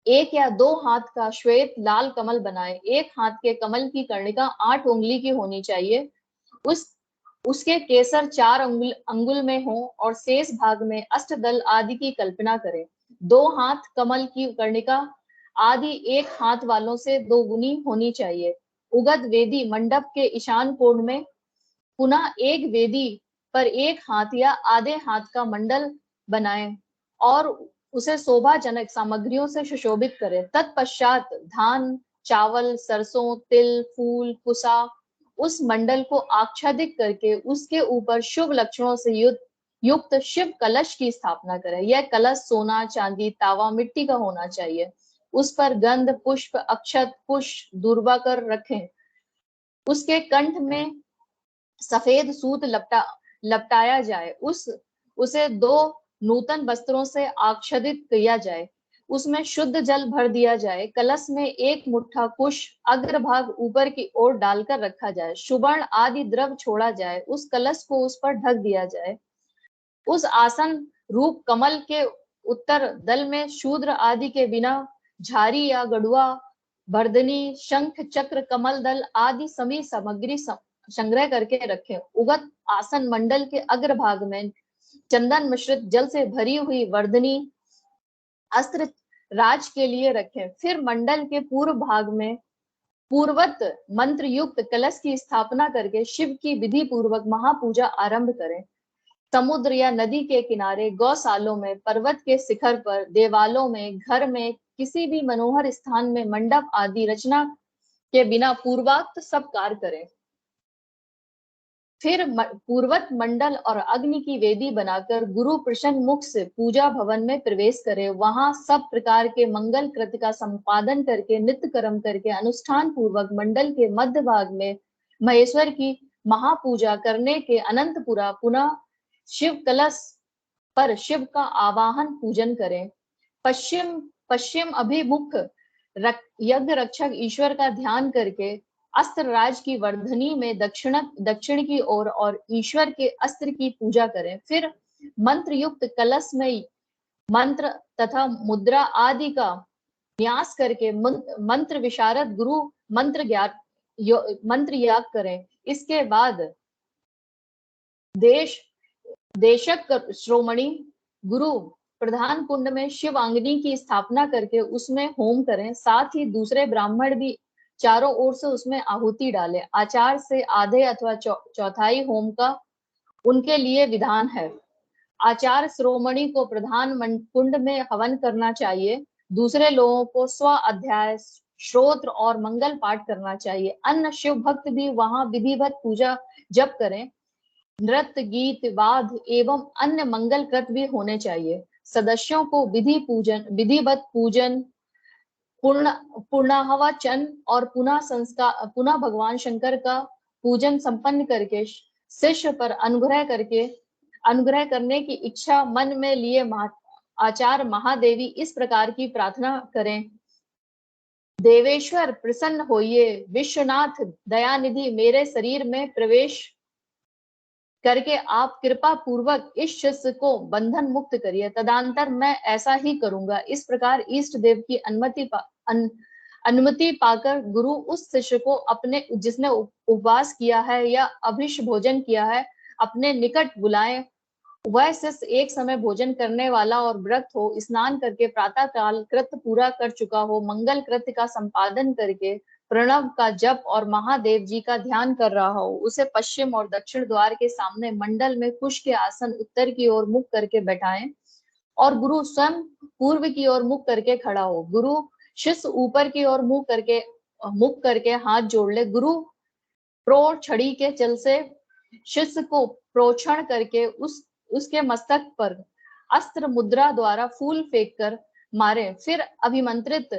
1 या 2 हाथ का श्वेत लाल कमल बनाए। 1 हाथ के कमल की कर्णिका 8 उंगली की होनी चाहिए। उसके केसर 4 अंगुल में हो और शेष भाग में अष्टदल आदि की कल्पना करें। 2 हाथ कमल की कर्णिका आदि 1 हाथ वालों से 2 गुनी होनी चाहिए। उगत वेदी मंडप के ईशान कोण में पुनः एक वेदी पर 1 हाथ या आधे हाथ का मंडल बनाए और उसे शोभाजनक सामग्रियों से सुशोभित करे। तत्पश्चात धान, चावल, सरसों, तिल, फूल, कुसा उस मंडल को आच्छादित करके उसके ऊपर शुभ लक्षणों से युक्त शिव कलश की स्थापना करें। यह कलश सोना, चांदी, तावा, मिट्टी का होना चाहिए। उस पर गंध, पुष्प, अक्षत, पुष्प, दूर्वा कर रखें। उसके कंठ में सफेद सूत लपटाया जाए। उसे 2 नूतन वस्त्रों से आच्छादित किया जाए। उसमें शुद्ध जल भर दिया जाए। कलश में 1 मुट्ठा कुश अग्रभाग ऊपर की ओर डालकर रखा जाए। सुवर्ण आदि द्रव छोड़ा जाए। उस कलश को उस पर ढक दिया जाए। उस आसन रूप कमल के उत्तर दल में शूद्र आदि के बिना झारी या गड़ुआ, बर्दनी, शंख, चक्र, कमल दल आदि सभी सामग्री संग्रह करके रखें। उगत आसन मंडल के अग्रभाग में चंदन मिश्रित जल से भरी हुई वर्धनी अस्त्र राज के लिए रखें। फिर मंडल के पूर्व भाग में पूर्वत मंत्र युक्त कलश की स्थापना करके शिव की विधि पूर्वक महापूजा आरंभ करें। समुद्र या नदी के किनारे, गौशालों में, पर्वत के शिखर पर, देवालों में, घर में, किसी भी मनोहर स्थान में मंडप आदि रचना के बिना पूर्वोक्त सब कार्य करें। फिर पूर्वत मंडल और अग्नि की वेदी बनाकर गुरु प्रसन्न मुख से पूजा भवन में प्रवेश करे। वहां सब प्रकार के मंगल कृत्य का संपादन करके नित्य कर्म करके अनुष्ठान पूर्वक मंडल के मध्य भाग में महेश्वर की महापूजा करने के अनंतपुरा पुनः शिव कलश पर शिव का आवाहन पूजन करें। पश्चिम अभिमुख यज्ञ रक्षक ईश्वर का ध्यान करके अस्त्र राज की वर्धनी में दक्षिण की ओर और ईश्वर के अस्त्र की पूजा करें। फिर मंत्र युक्त कलश में मंत्र तथा मुद्रा आदि का न्यास करके मंत्र विशारद गुरु मंत्र याग करें। इसके बाद देशक श्रोमणी गुरु प्रधान कुंड में शिवांगनी की स्थापना करके उसमें होम करें। साथ ही दूसरे ब्राह्मण भी चारों ओर से उसमें आहुति डाले। आचार से आधे अथवा चौथाई होम का उनके लिए विधान है। आचार श्रोमणी को प्रधान कुंड में हवन करना चाहिए। दूसरे लोगों को स्व अध्याय, श्रोत्र और मंगल पाठ करना चाहिए। अन्य शिव भक्त भी वहां विधिवत पूजा जप करें। नृत्य, गीत, वाद एवं अन्य मंगल कृत भी होने चाहिए। सदस्यों को विधिवत पूजन, पूर्णाहवचन और पुनः भगवान शंकर का पूजन संपन्न करके शिष्य पर अनुग्रह करने की इच्छा मन में लिए आचार्य महादेवी इस प्रकार की प्रार्थना करें। देवेश्वर प्रसन्न होइए, विश्वनाथ दयानिधि मेरे शरीर में प्रवेश करके आप कृपा पूर्वक इस शिष्य को बंधन मुक्त करिए। तदंतर मैं ऐसा ही करूंगा। इस प्रकार इष्ट देव की अनुमति पाकर गुरु उस शिष्य को अपने जिसने उपवास किया है या अभिष्ट भोजन किया है अपने निकट बुलाए। वह शिष्य एक समय भोजन करने वाला और व्रत हो, स्नान करके प्रातः काल कृत्य पूरा कर चुका हो, मंगल कृत्य का संपादन करके प्रणव का जप और महादेव जी का ध्यान कर रहा हो, उसे पश्चिम और दक्षिण द्वार के सामने मंडल में कुश के आसन उत्तर की ओर मुख करके बैठाएं और गुरु स्वयं पूर्व की ओर मुख करके खड़ा हो। गुरु शिष्य ऊपर की ओर मुख करके हाथ जोड़ ले। गुरु प्रो छड़ी के जल से शिष्य को प्रोक्षण करके उसके मस्तक पर अस्त्र मुद्रा द्वारा फूल फेंक कर मारे। फिर अभिमंत्रित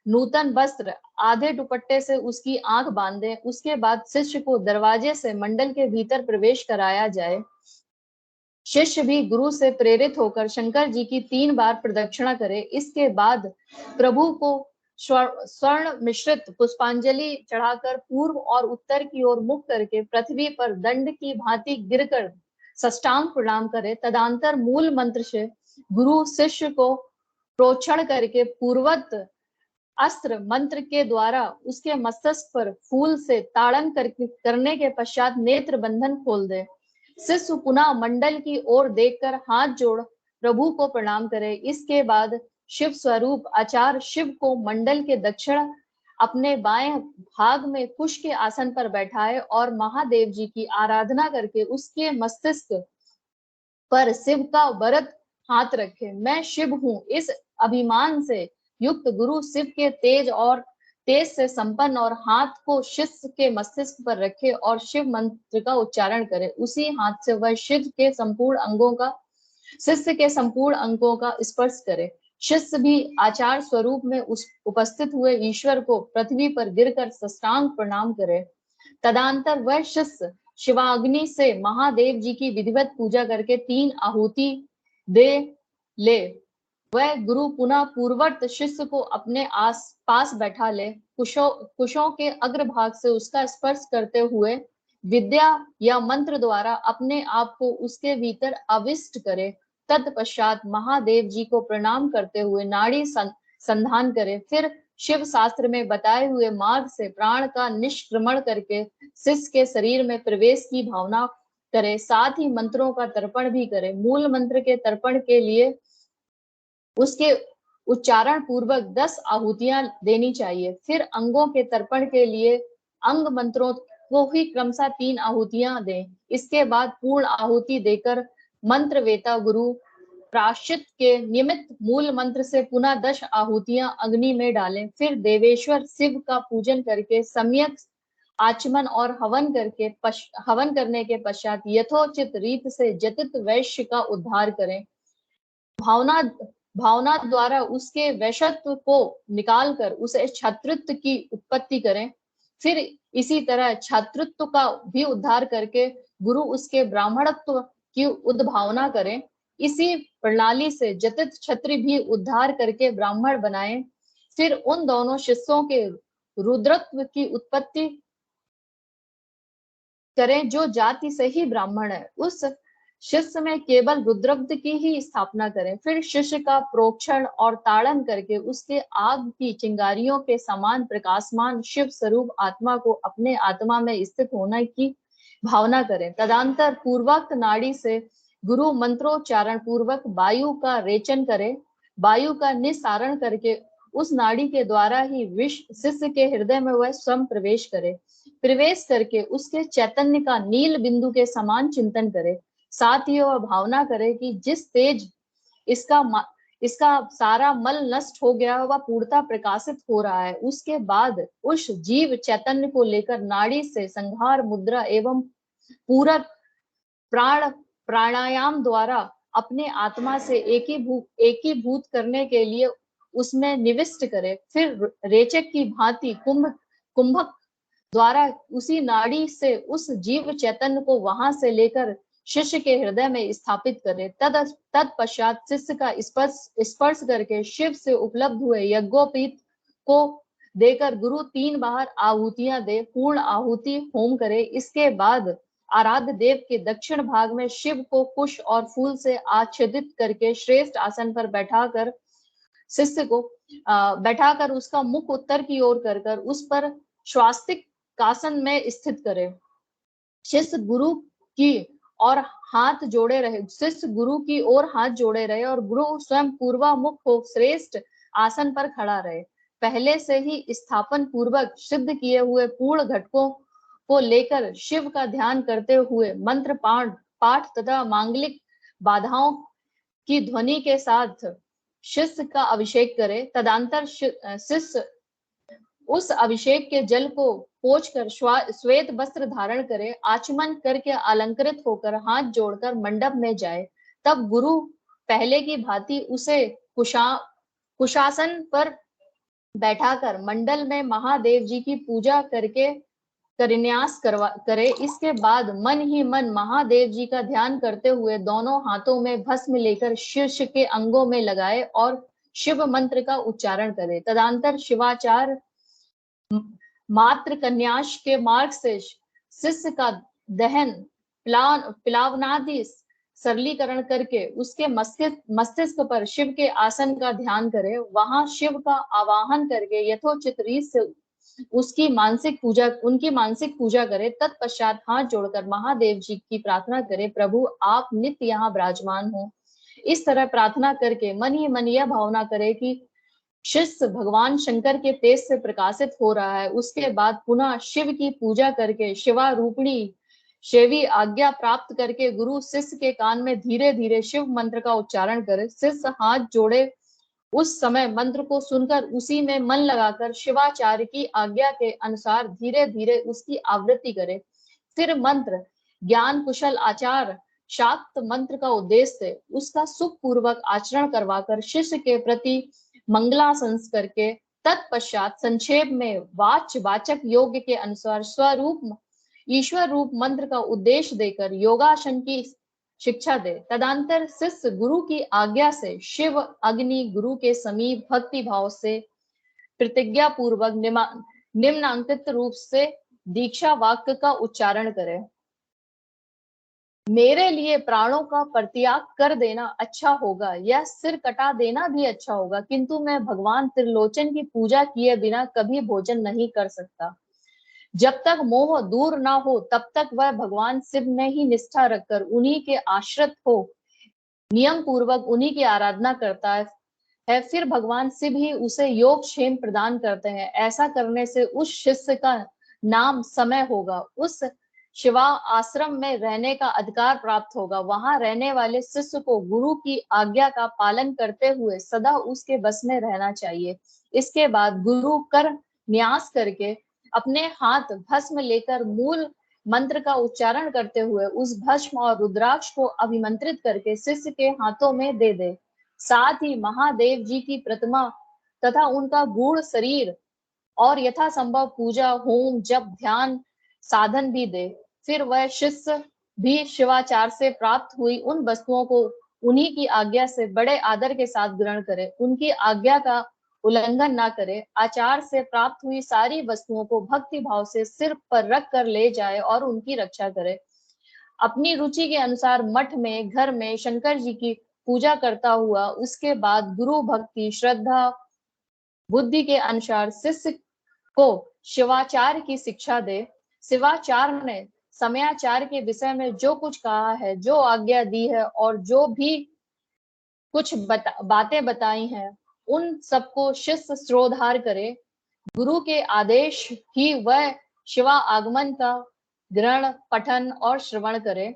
नूतन वस्त्र आधे दुपट्टे से उसकी आंख बांधे। उसके बाद शिष्य को दरवाजे से मंडल के भीतर प्रवेश कराया जाए। शिष्य भी गुरु से प्रेरित होकर शंकर जी की 3 बार प्रदक्षिणा करे। इसके बाद प्रभु को स्वर्ण मिश्रित पुष्पांजलि चढ़ाकर पूर्व और उत्तर की ओर मुख करके पृथ्वी पर दंड की भांति गिरकर साष्टांग प्रणाम करे। तदंतर मूल मंत्र से गुरु शिष्य को प्रोक्षण करके पूर्वत अस्त्र मंत्र के द्वारा उसके मस्तक पर फूल से ताड़न करने के पश्चात नेत्र बंधन खोल दे। शिष्य पुनः मंडल की ओर देखकर हाथ जोड़ प्रभु को प्रणाम करे। इसके बाद शिव स्वरूप आचार्य शिव को मंडल के दक्षिण अपने बाएं भाग में कुश के आसन पर बैठाए और महादेव जी की आराधना करके उसके मस्तिष्क पर शिव का वरद हाथ रखे। मैं शिव हूँ, इस अभिमान से युक्त गुरु शिव के तेज से संपन्न और हाथ को शिष्य के मस्तिष्क पर रखे और शिव मंत्र का उच्चारण करे। उसी हाथ से वह शिष्य के संपूर्ण अंगों का स्पर्श करे। शिष्य भी आचार स्वरूप में उपस्थित हुए ईश्वर को पृथ्वी पर गिरकर साष्टांग प्रणाम करे। तदंतर वह शिष्य शिवाग्नि से महादेव जी की विधिवत पूजा करके 3 आहुति दे ले। वह गुरु पुनः पूर्ववर्त शिष्य को अपने आस पास बैठा ले। कुशों के अग्रभाग से उसका स्पर्श करते हुए विद्या या मंत्र द्वारा अपने आप को उसके भीतर आविष्ट करे। तत्पश्चात महादेव जी को प्रणाम करते हुए नाड़ी संधान करे। फिर शिव शास्त्र में बताए हुए मार्ग से प्राण का निष्क्रमण करके शिष्य के शरीर में प्रवेश की भावना करे। साथ ही मंत्रों का तर्पण भी करे। मूल मंत्र के तर्पण के लिए उसके उच्चारण पूर्वक 10 आहुतियां देनी चाहिए। फिर अंगों के तर्पण के लिए अंग मंत्रों को ही क्रमशः 3 आहुतियां दें। इसके बाद पूर्ण आहुति देकर मंत्र वेता गुरु प्राश्चित के निमित्त मूल मंत्र से पुनः 10 आहुतियां अग्नि में डालें। फिर देवेश्वर शिव का पूजन करके सम्यक आचमन और हवन करने के पश्चात यथोचित रीत से जतित वैश्य का उद्धार करें। भावना द्वारा उसके वैश्यत्व को निकालकर उसे क्षत्रित्व की उत्पत्ति करें। फिर इसी तरह क्षत्रित्व का भी उद्धार करके गुरु उसके ब्राह्मणत्व की उद्भावना करें। इसी प्रणाली से जतित क्षत्रिय भी उद्धार करके ब्राह्मण बनाएं। फिर उन दोनों शिष्यों के रुद्रत्व की उत्पत्ति करें जो जाति से ही ब्राह्मण है। उस शिष्य में केवल रुद्रत्व की ही स्थापना करें। फिर शिष्य का प्रोक्षण और ताड़न करके उसके आग की चिंगारियों के समान प्रकाशमान शिव स्वरूप आत्मा को अपने आत्मा में स्थित होने की भावना करें। तदंतर पूर्वोक्त नाड़ी से गुरु मंत्रोच्चारण पूर्वक वायु का रेचन करे। वायु का निस्सारण करके उस नाड़ी के द्वारा ही शिष्य के हृदय में वह स्वयं प्रवेश करे। प्रवेश करके उसके चैतन्य का नील बिंदु के समान चिंतन करे। साथ ही वह भावना करे कि जिस तेज इसका सारा मल नष्ट हो गया वह पूर्णतः प्रकाशित हो रहा है। उसके बाद उस जीव चैतन्य को लेकर नाड़ी से संहार मुद्रा एवं पूरक प्राणायाम द्वारा अपने आत्मा से एकीभूत करने के लिए उसमें निविष्ट करे। फिर रेचक की भांति कुंभक द्वारा उसी नाड़ी से उस जीव चैतन्य को वहां से लेकर शिष्य के हृदय में स्थापित करे। तत्पश्चात शिष्य का स्पर्श करके शिव से उपलब्ध हुए यज्ञोपीत को देकर गुरु 3 बार आहुतियां दे पूर्ण आहुति होम करे। इसके बाद आराध्य देव के दक्षिण भाग में शिव को कुश और फूल से आच्छादित करके श्रेष्ठ आसन पर बैठाकर शिष्य को बैठाकर उसका मुख उत्तर की ओर कर उस पर स्वास्तिक आसन में स्थित करे। शिष्य गुरु की और हाथ जोड़े रहे, शिष्य गुरु की ओर हाथ जोड़े रहे और गुरु स्वयं पूर्वामुख हो श्रेष्ठ आसन पर खड़ा रहे। पहले से ही स्थापन पूर्वक सिद्ध किए हुए पूर्ण घटकों को लेकर शिव का ध्यान करते हुए मंत्र पाठ तथा मांगलिक बाधाओं की ध्वनि के साथ शिष्य का अभिषेक करे। तदंतर शिष्य उस अभिषेक के जल को पोंछकर श्वेत वस्त्र धारण करे, आचमन करके अलंकृत होकर हाथ जोड़कर मंडप में जाए। तब गुरु पहले की भांति उसे कुशासन पर बैठाकर मंडल में महादेव जी की पूजा करके करन्यास करे। इसके बाद मन ही मन महादेव जी का ध्यान करते हुए दोनों हाथों में भस्म लेकर शीर्ष के अंगों में लगाए और शिव मंत्र का उच्चारण करे। तदंतर शिवाचार मात्र कन्याश के मार्ग से शिष्य का दहन पिलावनादि सरलीकरण करके उसके मस्तिष्क पर शिव के आसन का ध्यान करे। वहां शिव का आवाहन करके यथोचित रीत से उनकी मानसिक पूजा करे। तत्पश्चात हाथ जोड़कर महादेव जी की प्रार्थना करे, प्रभु आप नित्य यहाँ विराजमान हो। इस तरह प्रार्थना करके मन ही मन यह भावना करे कि शिष्य भगवान शंकर के तेज से प्रकाशित हो रहा है। उसके बाद पुनः शिव की पूजा करके शिवारूपिणी शैवी आज्ञा प्राप्त करके गुरु शिष्य के कान में धीरे धीरे शिव मंत्र का उच्चारण करे। शिष्य हाथ जोड़े उस समय मंत्र को सुनकर उसी में मन लगाकर शिवाचार्य की आज्ञा के अनुसार धीरे धीरे उसकी आवृत्ति करे। फिर मंत्र ज्ञान कुशल आचार शाक्त मंत्र का उद्देश्य से उसका सुख पूर्वक आचरण करवाकर शिष्य के प्रति मंगलासंस करके तत्पश्चात संक्षेप में वाचक योग्य के अनुसार स्वरूप ईश्वर रूप मंत्र का उद्देश्य देकर योगासन की शिक्षा दे। तदंतर शिष्य गुरु की आज्ञा से शिव अग्नि गुरु के समीप भक्ति भाव से प्रतिज्ञा पूर्वक निम्नांकित रूप से दीक्षा वाक्य का उच्चारण करे। मेरे लिए प्राणों का परित्याग कर देना अच्छा होगा या सिर कटा देना भी अच्छा होगा, किंतु मैं भगवान त्रिलोचन की पूजा किए बिना कभी भोजन नहीं कर सकता। जब तक मोह दूर ना हो तब तक वह भगवान शिव में ही निष्ठा रखकर उन्हीं के आश्रित हो नियम पूर्वक उन्हीं की आराधना करता है। फिर भगवान शिव ही उसे योग क्षेम प्रदान करते हैं। ऐसा करने से उस शिष्य का नाम समय होगा, उस शिवा आश्रम में रहने का अधिकार प्राप्त होगा। वहां रहने वाले शिष्य को गुरु की आज्ञा का पालन करते हुए सदा उसके बस में रहना चाहिए। इसके बाद गुरु कर न्यास करके अपने हाथ भस्म लेकर मूल मंत्र का उच्चारण करते हुए उस भस्म और रुद्राक्ष को अभिमंत्रित करके शिष्य के हाथों में दे दे। साथ ही महादेव जी की प्रतिमा तथा उनका गूढ़ शरीर और यथासंभव पूजा होम जप ध्यान साधन भी दे। फिर वह शिष्य भी शिवाचार से प्राप्त हुई उन वस्तुओं को उन्हीं की आज्ञा से बड़े आदर के साथ ग्रहण करे, उनकी आज्ञा का उल्लंघन ना करे। आचार से प्राप्त हुई सारी वस्तुओं को भक्ति भाव से सिर पर रख कर ले जाए और उनकी रक्षा करे। अपनी रुचि के अनुसार मठ में घर में शंकर जी की पूजा करता हुआ उसके बाद गुरु भक्ति श्रद्धा बुद्धि के अनुसार शिष्य को शिवाचार की शिक्षा दे। शिवाचार्य ने समयाचार के विषय में जो कुछ कहा है, जो आज्ञा दी है और जो भी कुछ बातें बताई हैं, उन सबको शिष्य श्रोधार करे। गुरु के आदेश ही वह शिवा आगमन का ग्रहण पठन और श्रवण करे,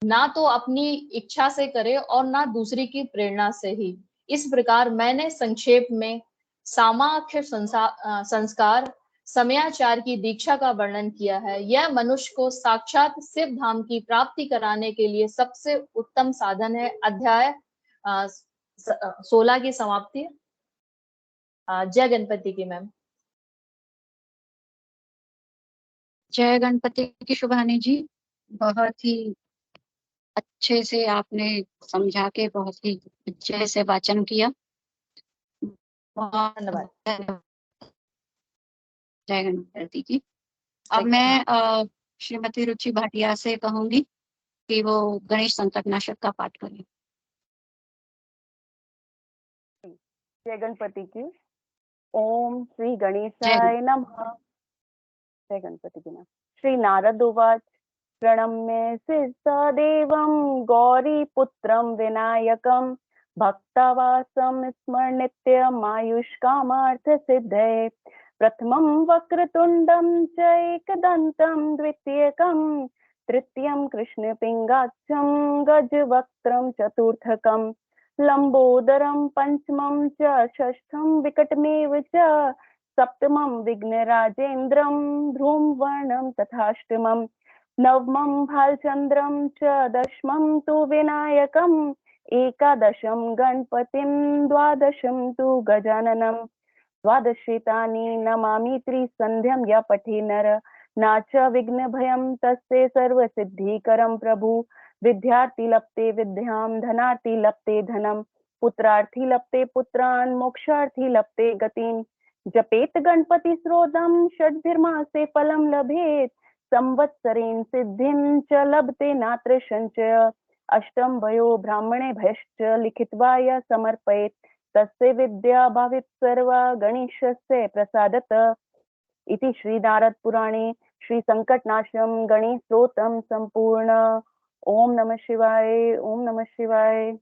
ना तो अपनी इच्छा से करे और ना दूसरी की प्रेरणा से ही। इस प्रकार मैंने संक्षेप में सामाख्य संस्कार समयाचार की दीक्षा का वर्णन किया है। यह मनुष्य को साक्षात शिव धाम की प्राप्ति कराने के लिए सबसे उत्तम साधन है। अध्याय 16 की समाप्ति। जय गणपति की मैम। जय गणपति की शुभानी जी, बहुत ही अच्छे से आपने समझा के बहुत ही अच्छे से वाचन किया। धन्यवाद। जय गणपति की। अब मैं श्रीमती रुचि भाटिया से कहूंगी कि वो गणेश संकटनाशक का पाठ करें। जय गणपति की। ओम श्री गणेशाय नमः। जय गणपति की। श्री नारद उवाच प्रणम्य शिरसा देवं गौरीपुत्रं विनायकं भक्तावासं स्मर नित्यम् आयुष्कामार्थसिद्धये। प्रथमं वक्रतुण्डं च एकदन्तं द्वितीयकं तृतीयं कृष्णपिङ्गाक्षं गजवक्त्रं चतुर्थकं लंबोदरं पंचमं च षष्ठं विकटमेव च सप्तमं विघ्नराजेन्द्रं ध्रुववर्णं तथाष्टमं नवमं भालचन्द्रं च दशमं तु विनायकम् एकादशं गणपतिं द्वादशं तु गजाननं द्वादशेतानि नमामि त्रिसन्ध्यं य पठे नर नाच विघ्नभयं तस्य सर्वसिद्धिकरं प्रभु। विद्यार्थी लप्ते विद्यां धनार्थी लप्ते धनम पुत्रार्थी लप्ते पुत्रान् मोक्षार्थी लप्ते गतिं जपेत गणपति स्रोतम षड्भिर्मासे फलं लभेत संवत्सरेण सिद्धिं च लभते नात्र संचय। अष्टम भयो ब्राह्मणे भयश्च लिखित्वा य समर्पयेत् तस्य विद्या भावित सर्वा गणेशस्य प्रसादत। इति श्री नारद पुराणे श्री संकटनाशम गणेश स्तोत्रम संपूर्ण। ओम नमः शिवाय। ओम नमः शिवाय।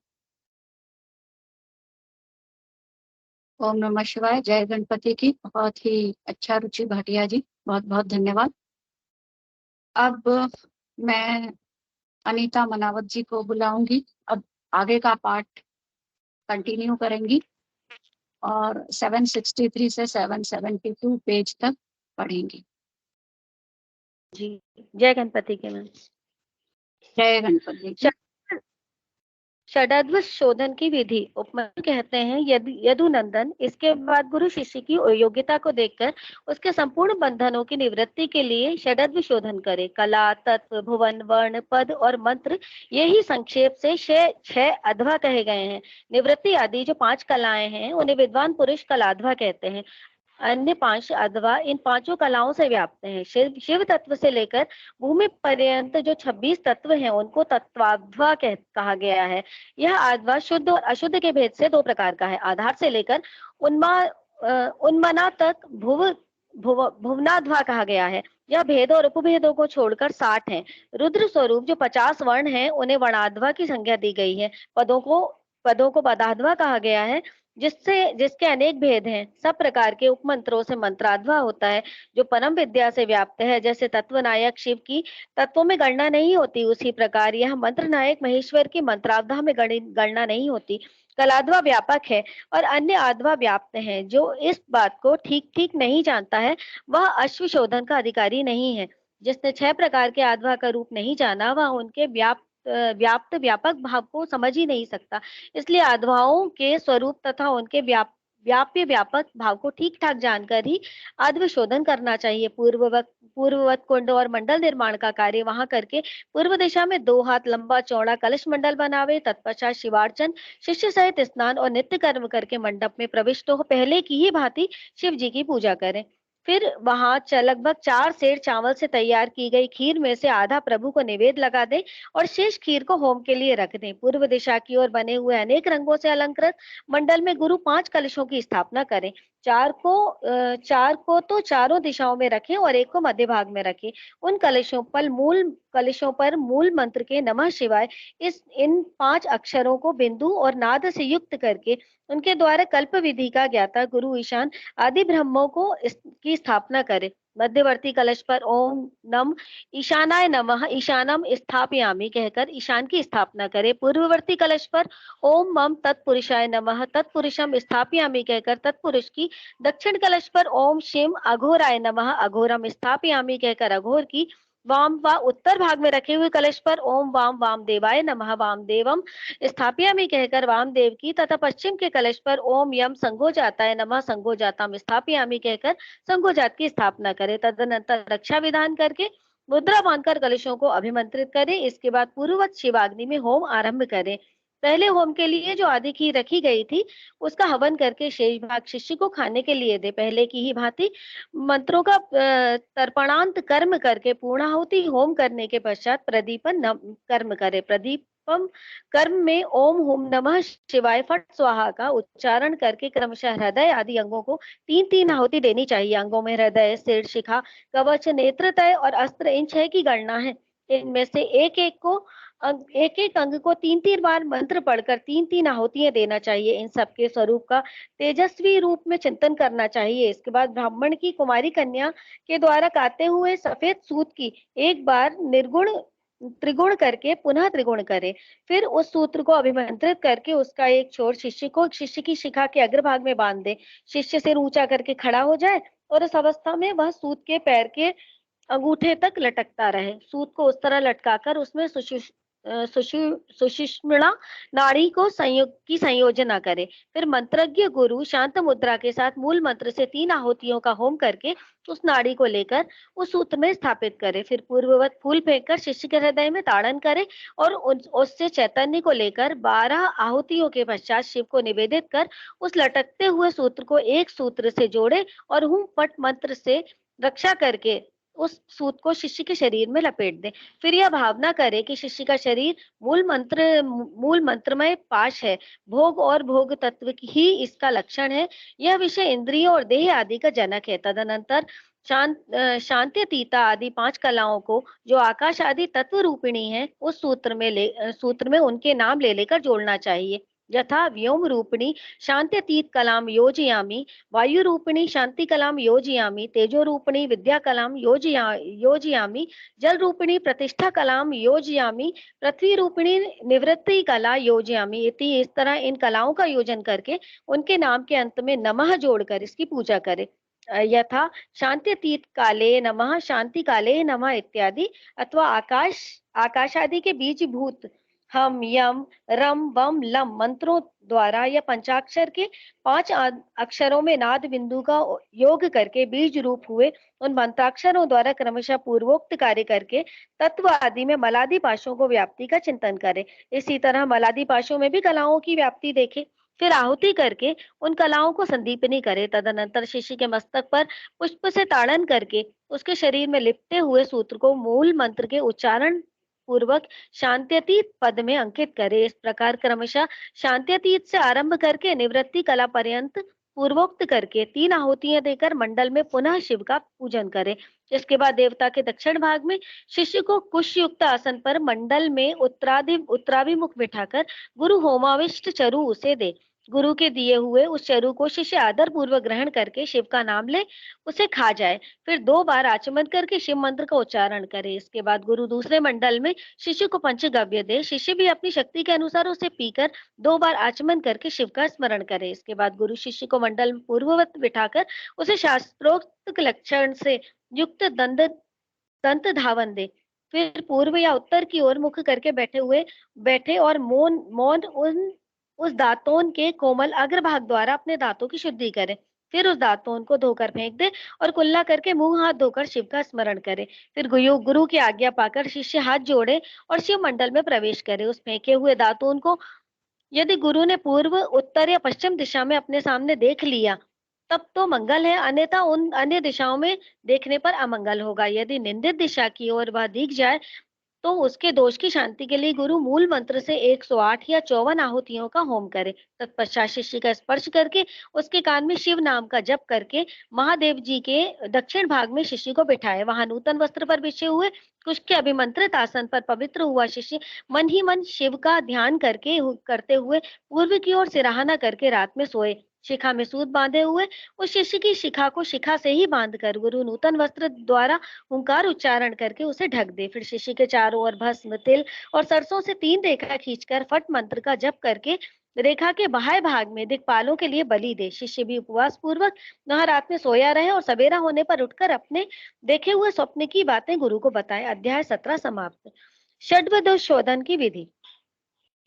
ओम नमः शिवाय। जय गणपति की। बहुत ही अच्छा रुचि भाटिया जी, बहुत बहुत धन्यवाद। अब मैं अनीता मनावत जी को बुलाऊंगी। अब आगे का पार्ट कंटिन्यू करेंगी और 763 से 772 पेज तक पढ़ेंगी। जी जय गणपति के। मैम जय गणपति की। षडाद्वैत शोधन की विधि। उपमन्यु कहते हैं यदुनंदन, इसके बाद गुरु शिष्य की योग्यता को देखकर उसके संपूर्ण बंधनों की निवृत्ति के लिए षडाद्वैत शोधन करे। कला, तत्व, भुवन, वर्ण, पद और मंत्र, ये ही संक्षेप से छह अध्वा कहे गए हैं। निवृत्ति आदि जो 5 कलाएं हैं उन्हें विद्वान पुरुष कलाध्वा कहते हैं। अन्य 5 अध्वा इन 5 कलाओं से व्याप्त हैं। शिव तत्व से लेकर भूमि पर्यंत जो 26 तत्व हैं उनको तत्वाध्वा कहा गया है। यह अध्वा शुद्ध और अशुद्ध के भेद से 2 प्रकार का है। आधार से लेकर उन्मना तक भुवनाध्वा कहा गया है। यह भेद और उपभेदों को छोड़कर 60 हैं। रुद्र स्वरूप जो 50 वर्ण हैं उन्हें वर्णाध्वा की संज्ञा दी गई है। पदों को पदाध्वा कहा गया है, जिसके अनेक भेद हैं। सब प्रकार के उपमंत्रों से मंत्राध्वा होता है जो परम विद्या से व्याप्त है। जैसे तत्वनायक शिव की तत्वों में गणना नहीं होती, उसी प्रकार यह मंत्र नायक महेश्वर की मंत्राध्वा में गणना नहीं होती। कलाध्वा व्यापक है और अन्य आध्वा व्याप्त हैं। जो इस बात को ठीक ठीक नहीं जानता है वह अश्वशोधन का अधिकारी नहीं है। जिसने 6 प्रकार के आध्वा का रूप नहीं जाना वह उनके व्यापक भाव को समझ ही नहीं सकता। इसलिए आध्वाओं के स्वरूप तथा उनके व्यापक भाव को ठीक ठाक जानकर ही आध्व शोधन करना चाहिए। पूर्ववत कुंड और मंडल निर्माण का कार्य वहां करके पूर्व दिशा में 2 हाथ लंबा चौड़ा कलश मंडल बनावे। तत्पश्चात शिवार्चन, शिष्य सहित स्नान और नित्य कर्म करके मंडप में प्रविष्ट हो पहले की ही भांति शिव जी की पूजा करें। फिर वहां लगभग 4 सेर चावल से तैयार की गई खीर में से आधा प्रभु को निवेद लगा दें और शेष खीर को होम के लिए रख दें। पूर्व दिशा की ओर बने हुए अनेक रंगों से अलंकृत मंडल में गुरु 5 कलशों की स्थापना करें। 4 को तो चारों दिशाओं में रखें और 1 को मध्य भाग में रखें। उन कलशों पर मूल मंत्र के नमः शिवाय इन 5 अक्षरों को बिंदु और नाद से युक्त करके उनके द्वारा कल्प विधि का ज्ञाता गुरु ईशान आदि ब्रह्मों की स्थापना करे। मध्यवर्ती कलश पर ओम नम ईशानाय नमः ईशानम स्थापयामि कहकर ईशान की स्थापना करे। पूर्ववर्ती कलश पर ओम मम तत्पुरुषाय नमः तत्पुरुषम स्थापयामि कहकर तत्पुरुष की, दक्षिण कलश पर ओम शिव अघोराय नमः अघोरम स्थापयामि कहकर अघोर की, वाम व उत्तर भाग में रखे हुए कलश पर ओम वामदेवाय नमः वामदेवम स्थापयामि कहकर वामदेव की, तथा पश्चिम के कलश पर ओम यम संघोजाताय नमः संघोजातम स्थापयामि कहकर संघोजात की स्थापना करे। तदनंतर रक्षा विधान करके मुद्रा बांधकर कलशों को अभिमंत्रित करे। इसके बाद पूर्ववत शिवाग्नि में होम आरंभ करे। पहले होम के लिए जो आधी खीर रखी गई थी उसका हवन करके शेष भाग शिष्य को खाने के लिए दे। पहले की ही भांति मंत्रों का तर्पणांत कर्म करके पूर्णाहुति होम करने के पश्चात प्रदीपन कर्म करे। जपम कर्म में ओम हुम नमः शिवाय फट स्वाहा का उच्चारण करके क्रमशः हृदय आदि अंगों को 3-3 आहुति देनी चाहिए। अंगों में हृदय, सिर, शिखा, कवच, नेत्र, तय और अस्त्र, इन 6 की गणना है। इनमें से एक एक अंग को 3-3 बार मंत्र पढ़कर 3-3 आहुतियां देना चाहिए। इन सबके स्वरूप का तेजस्वी रूप में चिंतन करना चाहिए। इसके बाद ब्राह्मण की कुमारी कन्या के द्वारा काते हुए सफेद सूत की एक बार निर्गुण त्रिगुण करके पुनः त्रिगुण करे। फिर उस सूत्र को अभिमंत्रित करके उसका एक छोर शिष्य की शिखा के अग्रभाग में बांध दे। शिष्य सिर ऊंचा करके खड़ा हो जाए और इस अवस्था में वह सूत के पैर के अंगूठे तक लटकता रहे। सूत को उस तरह लटकाकर उसमें सुषुम्ना नाड़ी को संयोजना करे। फिर मंत्रज्ञ गुरु शांत मुद्रा के साथ मूल मंत्र से 3 आहुतियों का होम करके उस नाड़ी को लेकर उस सूत्र में स्थापित करे। फिर पूर्ववत फूल फेंककर शिष्य के हृदय में ताड़न करे और उससे चैतन्य को लेकर 12 आहुतियों के पश्चात शिव को निवेदित कर उस लटकते हुए सूत्र को एक सूत्र से जोड़े और हुम पट मंत्र से रक्षा करके उस सूत को शिष्य के शरीर में लपेट दे। फिर यह भावना करे कि शिष्य का शरीर मूल मंत्रमय पाश है। भोग और भोग तत्व ही इसका लक्षण है। यह विषय इंद्रियों और देह आदि का जनक है। तदनंतर शांत्यतीता आदि 5 कलाओं को जो आकाश आदि तत्व रूपिणी है उस सूत्र में उनके नाम ले लेकर जोड़ना चाहिए। यथा व्योम रूपिणी शांत्यतीत कलाम योजयामि, वायु रूपिणी शांति कलाम योजयामि, तेजो रूपिणी विद्या कलाम योजयामि, जल रूपिणी प्रतिष्ठा कलाम योजयामि, पृथ्वी रूपिणी निवृत्ति कला योजयामि। इस तरह इन कलाओं का योजन करके उनके नाम के अंत में नमः जोड़कर इसकी पूजा करे। यथा शांत्यतीत काले नमः, शांति काले नमः इत्यादि। अथवा आकाश आदि के बीजभूत हम यम रम वम लम मंत्रों द्वारा या पंचाक्षर के 5 अक्षरों में नाद बिंदु का योग करके बीज रूप हुए उन मंत्राक्षरों द्वारा क्रमशः पूर्वोक्त कार्य करके तत्व आदि में मलादि पाशों को व्याप्ति का चिंतन करे। इसी तरह मलादि पाशों में भी कलाओं की व्याप्ति देखे। फिर आहुति करके उन कलाओं को संदीपनी करे। तदनंतर शिष्य के मस्तक पर पुष्प से ताड़न करके उसके शरीर में लिपटे हुए सूत्र को मूल मंत्र के उच्चारण पूर्वक शांत्यतीत पद में अंकित करे। इस प्रकार क्रमशः शांत्यतीत से आरंभ करके निवृत्ति कला पर्यंत पूर्वोक्त करके 3 आहुतियां देकर मंडल में पुनः शिव का पूजन करे। इसके बाद देवता के दक्षिण भाग में शिष्य को कुश युक्त आसन पर मंडल में उत्तराभिमुख बिठाकर गुरु होमाविष्ट चरु उसे दे। गुरु के दिए हुए उस चरु को शिष्य आदर पूर्वक ग्रहण करके शिव का नाम ले उसे खा जाए। फिर 2 बार आचमन करके शिव मंत्र का उच्चारण करे। इसके बाद गुरु दूसरे मंडल में शिष्य को पंचगव्य दे। शिष्य भी अपनी शक्ति के अनुसार उसे पीकर 2 बार आचमन करके शिव का स्मरण करे। इसके बाद गुरु शिष्य को मंडल में पूर्ववत बिठाकर उसे शास्त्रोक्त लक्षण से युक्त दंत धावन दे। फिर पूर्व या उत्तर की ओर मुख करके बैठे और मौन उस दातोन के कोमल अग्रभाग द्वारा अपने दांतों की शुद्धि करे। फिर उस दातोन को धोकर फेंक दे और कुल्ला करके मुंह हाथ धोकर शिव का स्मरण करे। फिर गुरु की आज्ञा पाकर शिष्य हाथ जोड़े और शिव मंडल में प्रवेश करे। उस फेंके हुए दातून को यदि गुरु ने पूर्व, उत्तर या पश्चिम दिशा में अपने सामने देख लिया तब तो मंगल है, अन्यथा उन अन्य दिशाओं में देखने पर अमंगल होगा। यदि निंदित दिशा की ओर वह दिख जाए तो उसके दोष की शांति के लिए गुरु मूल मंत्र से 108 या 54 आहुतियों का होम करे। तत्पश्चात शिष्य का स्पर्श करके उसके कान में शिव नाम का जप करके महादेव जी के दक्षिण भाग में शिष्य को बिठाए। वहां नूतन वस्त्र पर बिछे हुए कुश के अभिमंत्रित आसन पर पवित्र हुआ शिष्य मन ही मन शिव का ध्यान करते हुए पूर्व की ओर सिराहना करके रात में सोए। शिखा में सूत बांधे हुए उस शिष्य की शिखा को शिखा से ही बांधकर गुरु नूतन वस्त्र द्वारा हुंकार उच्चारण करके उसे ढक दे। फिर शिष्य के चारों ओर भस्म, तिल और सरसों से 3 रेखा खींचकर फट मंत्र का जप करके रेखा के बाह्य भाग में दिक्पालों के लिए बलि दे। शिष्य भी उपवास पूर्वक वहां रात में सोया रहे और सवेरा होने पर उठकर अपने देखे हुए स्वप्न की बातें गुरु को बताए। अध्याय 17 समाप्त। षड्वदोष शोधन की विधि।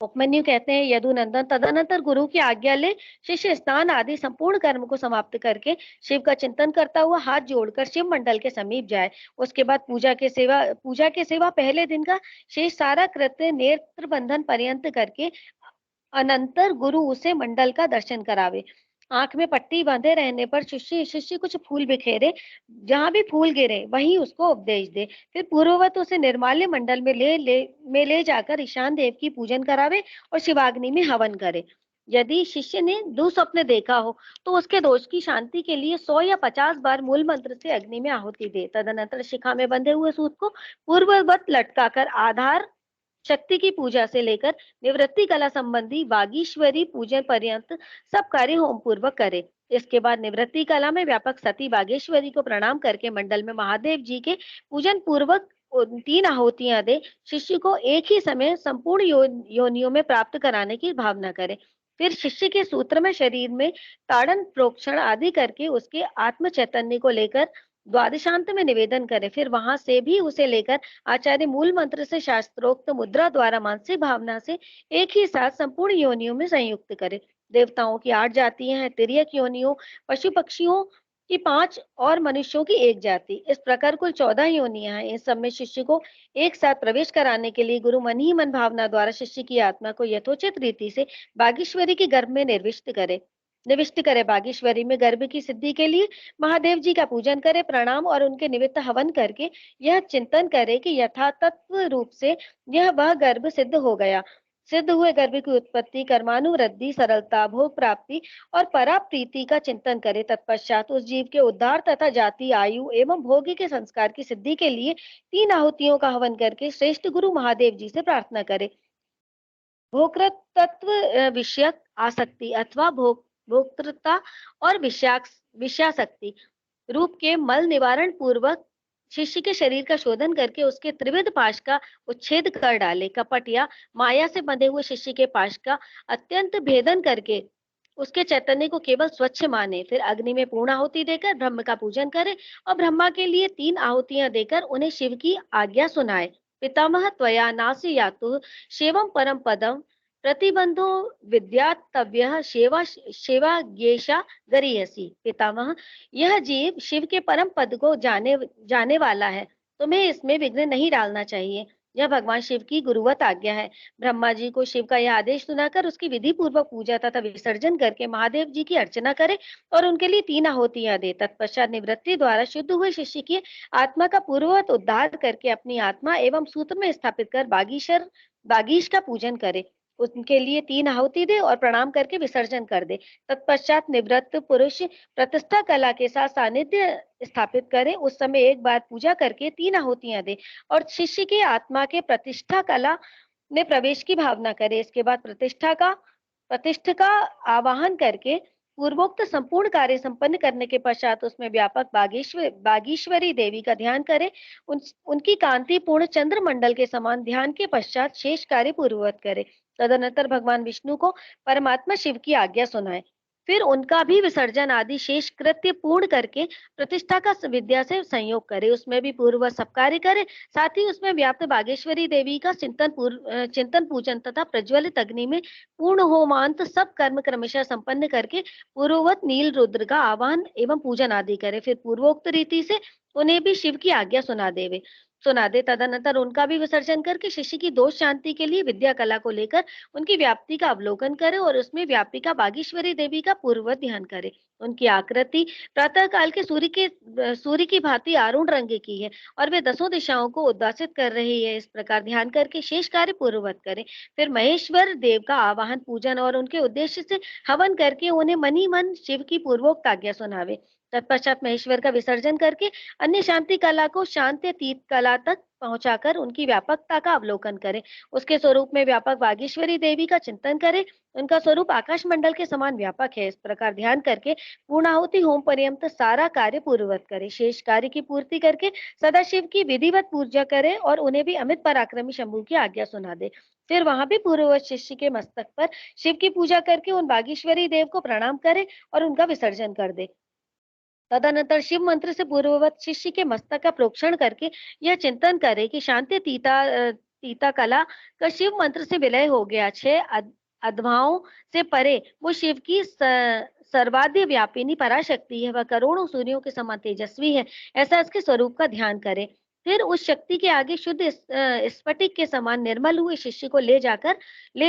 उपमन्यु कहते हैं, यदुनंदन तदनंतर गुरु की आज्ञा ले शिष्य स्नान आदि संपूर्ण कर्म को समाप्त करके शिव का चिंतन करता हुआ हाथ जोड़कर शिव मंडल के समीप जाए। उसके बाद पूजा के सेवा पहले दिन का शेष सारा कृत्य नेत्र बंधन पर्यंत करके अनंतर गुरु उसे मंडल का दर्शन करावे। आंख में पट्टी बांधे रहने पर शिष्य कुछ फूल बिखेरे, जहां भी फूल गिरे वहीं उसको उपदेश दे। फिर पूर्ववत उसे निर्माल्य मंडल में ले जाकर ईशान देव की पूजन करावे और शिवाग्नि में हवन करे। यदि शिष्य ने दुःस्वप्न देखा हो तो उसके दोष की शांति के लिए 100 या 50 बार मूल मंत्र से अग्नि में आहुति दे। तदनंतर शिखा में बंधे हुए सूत को पूर्ववत लटकाकर आधार शक्ति की पूजा से लेकर निवृत्ति कला संबंधी बागीश्वरी पूजन पर्यंत सब कार्य होम पूर्वक करे। इसके बाद निवृत्ति कला में व्यापक सती बागेश्वरी को प्रणाम करके मंडल में महादेव जी के पूजन पूर्वक 3 आहुतियां दे। शिष्य को एक ही समय संपूर्ण योनियों में प्राप्त कराने की भावना करे। फिर शिष्य के सूत्र में शरीर में ताड़न प्रोक्षण आदि करके उसके आत्म चैतन्य को लेकर द्वादशांत में निवेदन करे। फिर वहां से भी उसे लेकर आचार्य मूल मंत्र से शास्त्रोक्त मुद्रा द्वारा मानसिक भावना से एक ही साथ संपूर्ण योनियों में संयुक्त करे। देवताओं की 8 जातियां हैं, तिर्यक योनियों, पशु पक्षियों की 5 और मनुष्यों की 1 जाति। इस प्रकार कुल 14 योनियां हैं। इस सब में शिष्य को एक साथ प्रवेश कराने के लिए गुरु मन ही मन भावना द्वारा शिष्य की आत्मा को यथोचित रीति से बागेश्वरी के गर्भ में निविष्ट करे। बागेश्वरी में गर्भ की सिद्धि के लिए महादेव जी का पूजन करे, प्रणाम और उनके निमित्त हवन करके यह चिंतन करे कि यथातत्व रूप से यह वह गर्भ सिद्ध हो गया। सिद्ध हुए गर्भ की उत्पत्ति, कर्मानुवृद्धि, सरलता, भोग प्राप्ति और पराप्रीति का चिंतन करे। तत्पश्चात उस जीव के उद्धार तथा जाति, आयु एवं भोग के संस्कार की सिद्धि के लिए 3 आहुतियों का हवन करके श्रेष्ठ गुरु महादेव जी से प्रार्थना करे। भोक्तृत्व विषयक आसक्ति अथवा भोक्तृता और विषयासक्ति रूप के मल निवारण पूर्वक शिष्य के शरीर का शोधन करके उसके त्रिविध पाश का उच्छेद कर डाले। कपट या माया से बंधे हुए शिष्य के पाश का अत्यंत भेदन करके उसके चैतन्य को केवल स्वच्छ माने। फिर अग्नि में पूर्ण आहुति देकर ब्रह्म का पूजन करे और ब्रह्मा के लिए 3 आहुतियां देकर उन्हें शिव की आज्ञा सुनाए। पितामह त्वया नास्य यातु शिवम परम पदम प्रतिबंधो विद्यातव्य सेवा गेशा गरीयसी। पितामह, यह जीव शिव के परम पद को जाने वाला है, तुम्हें इसमें विघ्न नहीं डालना चाहिए। यह भगवान शिव की गुरुवत आज्ञा है। ब्रह्मा जी को शिव का यह आदेश सुनाकर उसकी विधि पूर्वक पूजा तथा विसर्जन करके महादेव जी की अर्चना करे और उनके लिए 3 आहुतियां दे। तत्पश्चात निवृत्ति द्वारा शुद्ध हुए शिष्य की आत्मा का पूर्ववत उद्धार करके अपनी आत्मा एवं सूत्र में स्थापित कर बागीश का पूजन करे, उनके लिए 3 आहुति दे और प्रणाम करके विसर्जन कर दे। तत्पश्चात निवृत्त पुरुष प्रतिष्ठा कला के साथ सानिध्य स्थापित करे। उस समय एक बार पूजा करके 3 आहुतियां दे और शिष्य के आत्मा के प्रतिष्ठा कला में प्रवेश की भावना करे। इसके बाद प्रतिष्ठा का आवाहन करके पूर्वोक्त संपूर्ण कार्य संपन्न करने के पश्चात उसमें व्यापक बागीश्वरी देवी का ध्यान करे। उनकी कांति पूर्ण चंद्र मंडल के समान ध्यान के पश्चात शेष कार्य पूर्ववत करे। तदनंतर भगवान विष्णु को परमात्मा शिव की आज्ञा सुनाए। फिर उनका भी विसर्जन आदि शेष कृत्य पूर्ण करके प्रतिष्ठा का विद्या से संयोग करे। उसमें भी पूर्ववत सब कार्य करे। साथ ही उसमें व्याप्त बागेश्वरी देवी का चिंतन पूजन तथा प्रज्वलित अग्नि में पूर्ण होमांत सब कर्म क्रमशः संपन्न करके पूर्ववत नील रुद्र का आवाहन एवं पूजन आदि करे। फिर पूर्वोक्त रीति से उन्हें भी शिव की आज्ञा सुना दे। तदनंतर उनका भी विसर्जन करके शिष्य की दोष शांति के लिए विद्या कला को लेकर उनकी व्याप्ति का अवलोकन करे और उसमें व्यापिका बागेश्वरी देवी का पूर्ववत ध्यान करे। उनकी आकृति प्रातः काल के सूर्य की भांति अरुण रंग की है और वे 10 दिशाओं को उद्वासित कर रही है। इस प्रकार ध्यान करके शेष कार्य पूर्ववत करे। फिर महेश्वर देव का आवाहन, पूजन और उनके उद्देश्य से हवन करके उन्हें मन ही मन शिव की पूर्वोक्त आज्ञा सुनावे। तत्पश्चात महेश्वर का विसर्जन करके अन्य शांति कला को शांत तीत कला तक पहुंचाकर उनकी व्यापकता का अवलोकन करें। उसके स्वरूप में व्यापक बागेश्वरी देवी का चिंतन करें। उनका स्वरूप आकाश मंडल के समान व्यापक है। इस प्रकार ध्यान करके पूर्णाहुति होम पर्यंत सारा कार्य पूर्ववत करे। शेष कार्य की पूर्ति करके सदाशिव की विधिवत पूजा करे और उन्हें भी अमित पराक्रमी शंभु की आज्ञा सुना दे। फिर वहां भी पूर्ववत शिष्य के मस्तक पर शिव की पूजा करके उन बागेश्वरी देव को प्रणाम करे और उनका विसर्जन कर दे। तदनंतर शिव मंत्र से पूर्ववत शिष्य के मस्तक का प्रोक्षण करके यह चिंतन करे कि शांति तीता कला का शिव मंत्र से विलय हो गया। 6 अध्माओं से परे वो शिव की सर्वाद्य व्यापिनी पराशक्ति है। वह करोड़ों सूर्यों के समान तेजस्वी है। ऐसा इसके स्वरूप का ध्यान करे। फिर उस शक्ति के आगे शुद्ध स्फटिक के समान निर्मल हुए शिष्य को ले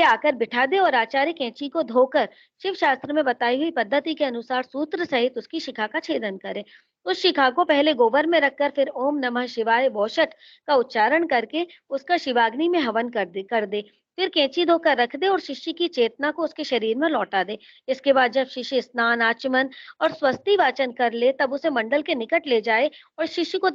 आकर बिठा दे और आचार्य कैंची को धोकर शिव शास्त्र में बताई हुई पद्धति के अनुसार सूत्र सहित उसकी शिखा का छेदन करे। उस शिखा को पहले गोबर में रखकर फिर ओम नमः शिवाय 62 का उच्चारण करके उसका शिवाग्नि में हवन कर दे। फिर कैंची धोकर रख दे और शिष्य की चेतना को उसके शरीर में लौटा दे। इसके बाद जब शिष्य स्नान, आचमन और स्वस्ति वाचन कर ले तब उसे मंडल के निकट ले जाए और शिष्य को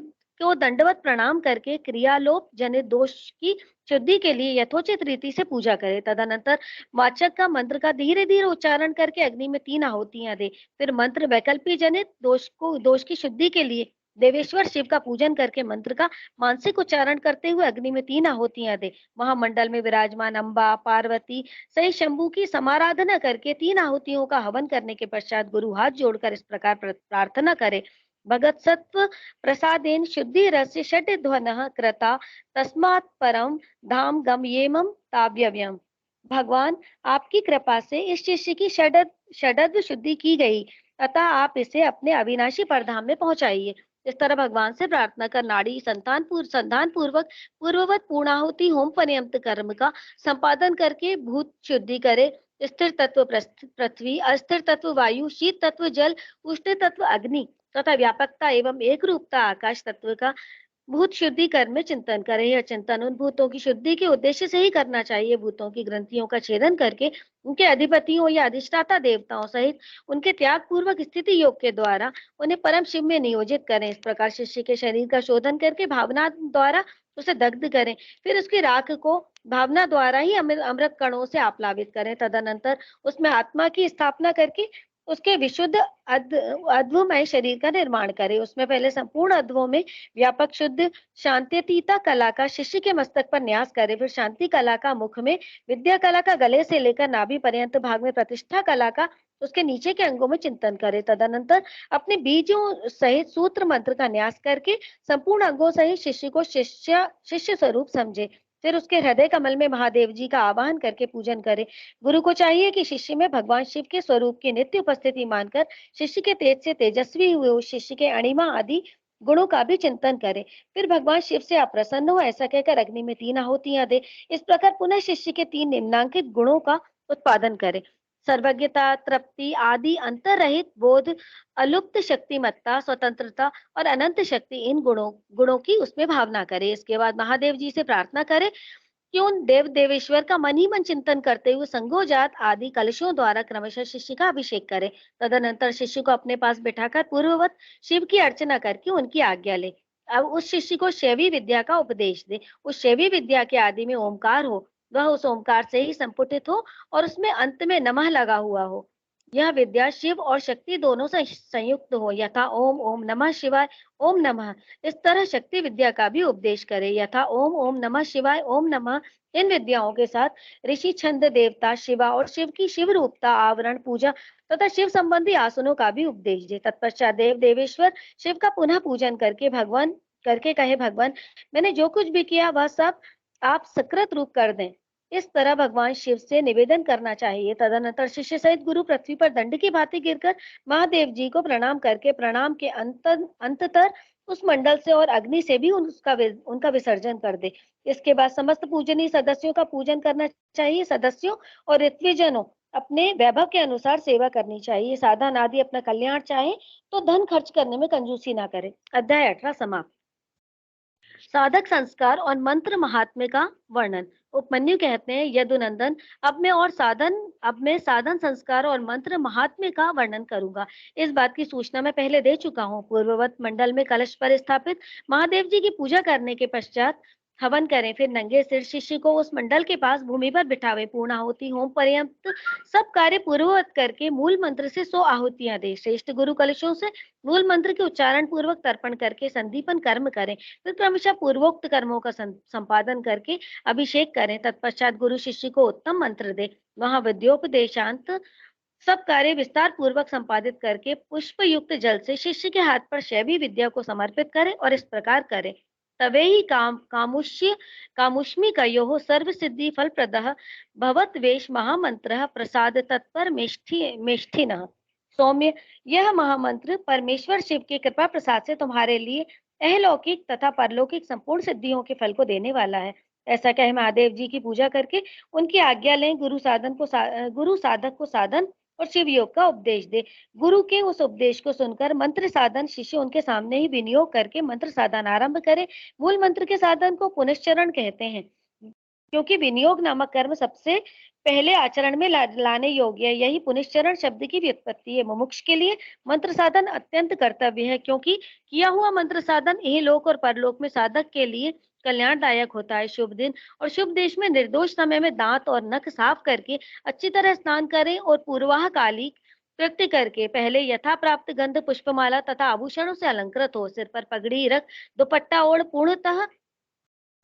दंडवत प्रणाम करके क्रियालोप जनित दोष की शुद्धि के लिए यथोचित रीति से पूजा करे। तदनंतर वाचक का मंत्र का धीरे धीरे उच्चारण करके अग्नि में 3 आहुतियां दे। फिर मंत्र वैकल्पी जनित दोष की शुद्धि के लिए देवेश्वर शिव का पूजन करके मंत्र का मानसिक उच्चारण करते हुए अग्नि में 3 आहुतियां दे। महामंडल में विराजमान अम्बा, पार्वती सही शंभु की समाराधना करके 3 आहुतियों का हवन करने के पश्चात गुरु हाथ जोड़कर इस प्रकार प्रार्थना करे। भगत सत्व प्रसादेन शुद्धि रस्य षड ध्वनः कृता तस्मात् परम धाम गमयेमं ताव्यव्यम। भगवान, आपकी कृपा से इस शिष्य की षडत्व शुद्धि की गई, अतः आप इसे अपने अविनाशी परधाम में पहुंचाइए। इस तरह भगवान से प्रार्थना कर नाड़ी संतान पूर्वक पूर्ववत पूर्णाहुति होम पर्यंत कर्म का संपादन करके भूत शुद्धि करे। स्थिर तत्व पृथ्वी, अस्थिर तत्व वायु, शीत तत्व जल, उष्ण तत्व अग्नि तथा व्यापकता एवं एक रूपता आकाश तत्व का भूत शुद्धि कर्म में चिंतन करें। यह चिंतन उन भूतों की शुद्धि के उद्देश्य से ही करना चाहिए। भूतों की ग्रंथियों का छेदन करके उनके अधिपतियों या अधिष्ठाता देवताओं सहित उनके त्याग पूर्वक स्थिति योग के द्वारा उन्हें परम शिव में नियोजित करें। इस प्रकार शिष्य के शरीर का शोधन करके भावना द्वारा उसे दग्ध करें। फिर उसकी राख को भावना द्वारा ही अमृत कणों से आप्लावित करें। तदनंतर उसमें आत्मा की स्थापना करके उसके विशुद्ध अध्वमय शरीर का निर्माण करे। उसमें पहले संपूर्ण अध्वों में व्यापक शुद्ध शांत्यतीता कला का शिष्य के मस्तक पर न्यास करे। फिर शांति कला का मुख में, विद्या कला का गले से लेकर नाभि पर्यंत भाग में, प्रतिष्ठा कला का उसके नीचे के अंगों में चिंतन करे। तदनंतर अपने बीजों सहित सूत्र मंत्र का न्यास करके संपूर्ण अंगों सहित शिष्य को शिष्य स्वरूप समझे। फिर उसके हृदय कमल में महादेव जी का आवाहन करके पूजन करे। गुरु को चाहिए कि शिष्य में भगवान शिव के स्वरूप की नित्य उपस्थिति मानकर शिष्य के तेज से तेजस्वी हुए उस शिष्य के अणिमा आदि गुणों का भी चिंतन करे। फिर भगवान शिव से अप्रसन्न हो ऐसा कहकर अग्नि में 3 आहुतियां दे। इस प्रकार पुनः शिष्य के 3 निम्नांकित गुणों का उत्पादन करे। सर्वज्ञता, तृप्ति आदि अंतर रहित बोध, अलुप्त शक्तिमत्ता, स्वतंत्रता और अनंत शक्ति, इन गुणों की उसमें भावना करे। इसके बाद महादेव जी से प्रार्थना करे कि उन देवेश्वर का मन ही मन चिंतन करते हुए संगोजात आदि कलशों द्वारा क्रमशः शिष्य का अभिषेक करे। तदनंतर शिष्य को अपने पास बिठाकर पूर्ववत शिव की अर्चना करके उनकी आज्ञा ले। अब उस शिष्य को शैवी विद्या का उपदेश दे। उस शैवी विद्या के आदि में ओमकार हो, वह उस ओमकार से ही संपुटित हो और उसमें अंत में नमः लगा हुआ हो। यह विद्या शिव और शक्ति दोनों से संयुक्त हो, यथा ओम ओम नमः शिवाय ओम नमः। इस तरह शक्ति विद्या का भी उपदेश करे, यथा ओम ओम नमः शिवाय ओम नमः। इन विद्याओं के साथ ऋषि, छंद, देवता, शिवा और शिव की शिव रूपता, आवरण, पूजा तथा शिव संबंधी आसनों का भी उपदेश दे। तत्पश्चात देवेश्वर शिव का पुनः पूजन करके कहे, भगवान, मैंने जो कुछ भी किया वह सब आप सकृत रूप कर दें। इस तरह भगवान शिव से निवेदन करना चाहिए। तदनंतर शिष्य सहित गुरु पृथ्वी पर दंड की भांति गिरकर महादेव जी को प्रणाम करके प्रणाम के अंततर उस मंडल से और अग्नि से भी उनका विसर्जन कर दे। इसके बाद समस्त पूजनीय सदस्यों का पूजन करना चाहिए। सदस्यों और ऋत्विजनों अपने वैभव के अनुसार सेवा करनी चाहिए। साधन आदि अपना कल्याण चाहे तो धन खर्च करने में कंजूसी ना करे। अध्याय 18 समाप्त। साधक संस्कार और मंत्र महात्म्य का वर्णन। उपमन्यु कहते हैं, यदुनंदन, अब मैं साधन संस्कार और मंत्र महात्म्य का वर्णन करूंगा। इस बात की सूचना मैं पहले दे चुका हूँ। पूर्ववत मंडल में कलश पर स्थापित महादेव जी की पूजा करने के पश्चात हवन करें। फिर नंगे सिर शिष्य को उस मंडल के पास भूमि पर बिठावे। पूर्ण आहुति होम पर्यंत सब कार्य पूर्ववत करके मूल मंत्र से 100 आहुतियां दे। श्रेष्ठ गुरु कलशों से मूल मंत्र के उच्चारण पूर्वक तर्पण करके संदीपन कर्म करें। फिर क्रमशः पूर्वोक्त कर्मों का संपादन करके अभिषेक करें। तत्पश्चात गुरु शिष्य को उत्तम मंत्र दे। वहां विद्योपदेशांत सब कार्य विस्तार पूर्वक संपादित करके पुष्प युक्त जल से शिष्य के हाथ पर शैवी विद्या को समर्पित करें और इस प्रकार करें। तवे ही कामुष्मी कयोः सर्व सिद्धि फल प्रदः भवत वेश महामंत्र प्रसाद तत्पर मेष्ठिनः। सौम्य, यह महामंत्र परमेश्वर शिव के कृपा प्रसाद से तुम्हारे लिए अहलौकिक तथा परलौकिक संपूर्ण सिद्धियों के फल को देने वाला है। ऐसा कहे महादेव जी की पूजा करके उनकी आज्ञा लें, गुरु साधक को साधन और शिव योग का उपदेश दे। गुरु के उस उपदेश को सुनकर मंत्र साधन शिष्य उनके सामने ही विनियोग करके मंत्र साधन आरंभ करे। मूल मंत्र के साधन को पुनश्चरण कहते हैं, क्योंकि विनियोग नामक कर्म सबसे पहले आचरण में लाने योग्य है। यही पुनश्चरण शब्द की व्युत्पत्ति है। मुमुक्ष के लिए मंत्र साधन अत्यंत कर्तव्य है, क्योंकि किया हुआ मंत्र साधन इहलोक और परलोक में साधक के लिए कल्याणदायक होता है। शुभ दिन और शुभ देश में निर्दोष समय में दांत और नख साफ करके अच्छी तरह स्नान करें और पूर्वाह काली कृत्य करके पहले यथा प्राप्त गंध पुष्पमाला तथा आभूषणों से अलंकृत हो। सिर पर पगड़ी रख दुपट्टा ओढ़ पूर्णतः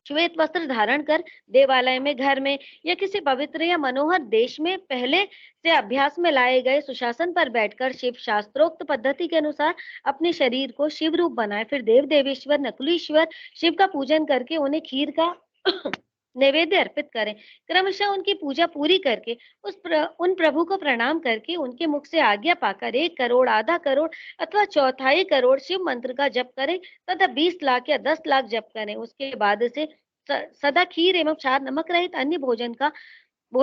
श्वेत वस्त्र धारण कर देवालय में, घर में या किसी पवित्र या मनोहर देश में पहले से अभ्यास में लाए गए सुशासन पर बैठकर शिव शास्त्रोक्त पद्धति के अनुसार अपने शरीर को शिव रूप बनाए। फिर देव देवेश्वर नकुलीश्वर शिव का पूजन करके उन्हें खीर का नैवेद्य अर्पित करें। क्रमशः उनकी पूजा पूरी करके उन प्रभु को प्रणाम करके उनके मुख से आज्ञा पाकर 1 करोड़, आधा करोड़ अथवा चौथाई करोड़ शिव मंत्र का जप करें तथा 20 लाख या 10 लाख जप करें। उसके बाद से सदा खीर एवं क्षार नमक रहित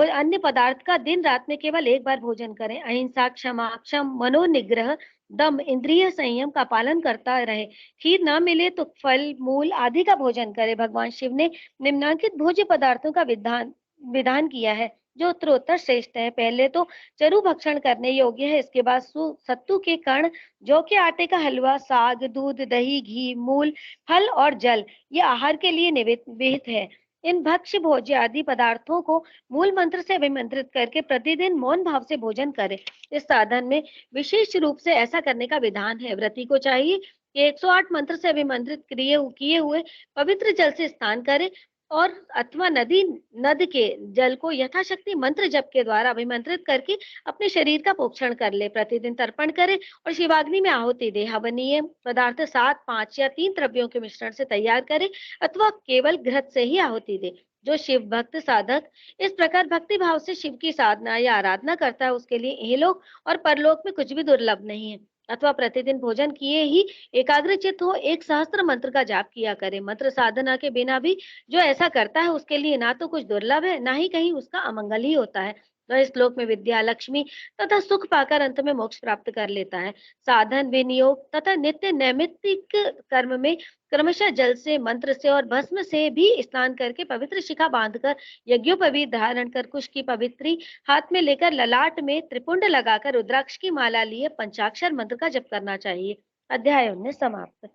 अन्य पदार्थ का दिन रात में केवल 1 बार भोजन करें। अहिंसा, क्षमा, मनोनिग्रह, दम, इंद्रिय संयम का पालन करता रहे। खीर न मिले तो फल मूल आदि का भोजन करे। भगवान शिव ने निम्नांकित भोज्य पदार्थों का विधान किया है, जो उत्तरोत्तर श्रेष्ठ है। पहले तो चरु भक्षण करने योग्य है, इसके बाद सत्तू के कण, जौ के आटे का हलवा, साग, दूध, दही, घी, मूल, फल और जल ये आहार के लिए विहित है। इन भक्ष्य भोज्य आदि पदार्थों को मूल मंत्र से अभिमंत्रित करके प्रतिदिन मौन भाव से भोजन करें। इस साधन में विशेष रूप से ऐसा करने का विधान है। व्रती को चाहिए कि 108 मंत्र से अभिमंत्रित किए हुए पवित्र जल से स्नान करे और अथवा नद के जल को यथाशक्ति मंत्र जप के द्वारा अभिमंत्रित करके अपने शरीर का पोषण कर ले। प्रतिदिन तर्पण करे और शिवाग्नि में आहुति दे। हवनीय पदार्थ 7, 5 या 3 द्रव्यों के मिश्रण से तैयार करे अथवा केवल घृत से ही आहुति दे। जो शिव भक्त साधक इस प्रकार भक्ति भाव से शिव की साधना या आराधना करता है, उसके लिए इहलोक और परलोक में कुछ भी दुर्लभ नहीं है। अथवा प्रतिदिन भोजन किए ही एकाग्रचित्त हो 1 सहस्त्र मंत्र का जाप किया करे। मंत्र साधना के बिना भी जो ऐसा करता है, उसके लिए ना तो कुछ दुर्लभ है, ना ही कहीं उसका अमंगल ही होता है। वह इस लोक में विद्या, लक्ष्मी तथा सुख पाकर अंत में मोक्ष प्राप्त कर लेता है। साधन, विनियोग तथा नित्य नैमित्तिक कर्म में क्रमशः जल से, मंत्र से और भस्म से भी स्नान करके पवित्र शिखा बांधकर, यज्ञोपवीत धारण कर, कुश की पवित्री हाथ में लेकर, ललाट में त्रिपुंड लगाकर, रुद्राक्ष की माला लिए पंचाक्षर मंत्र का जप करना चाहिए। अध्याय 19 समाप्त।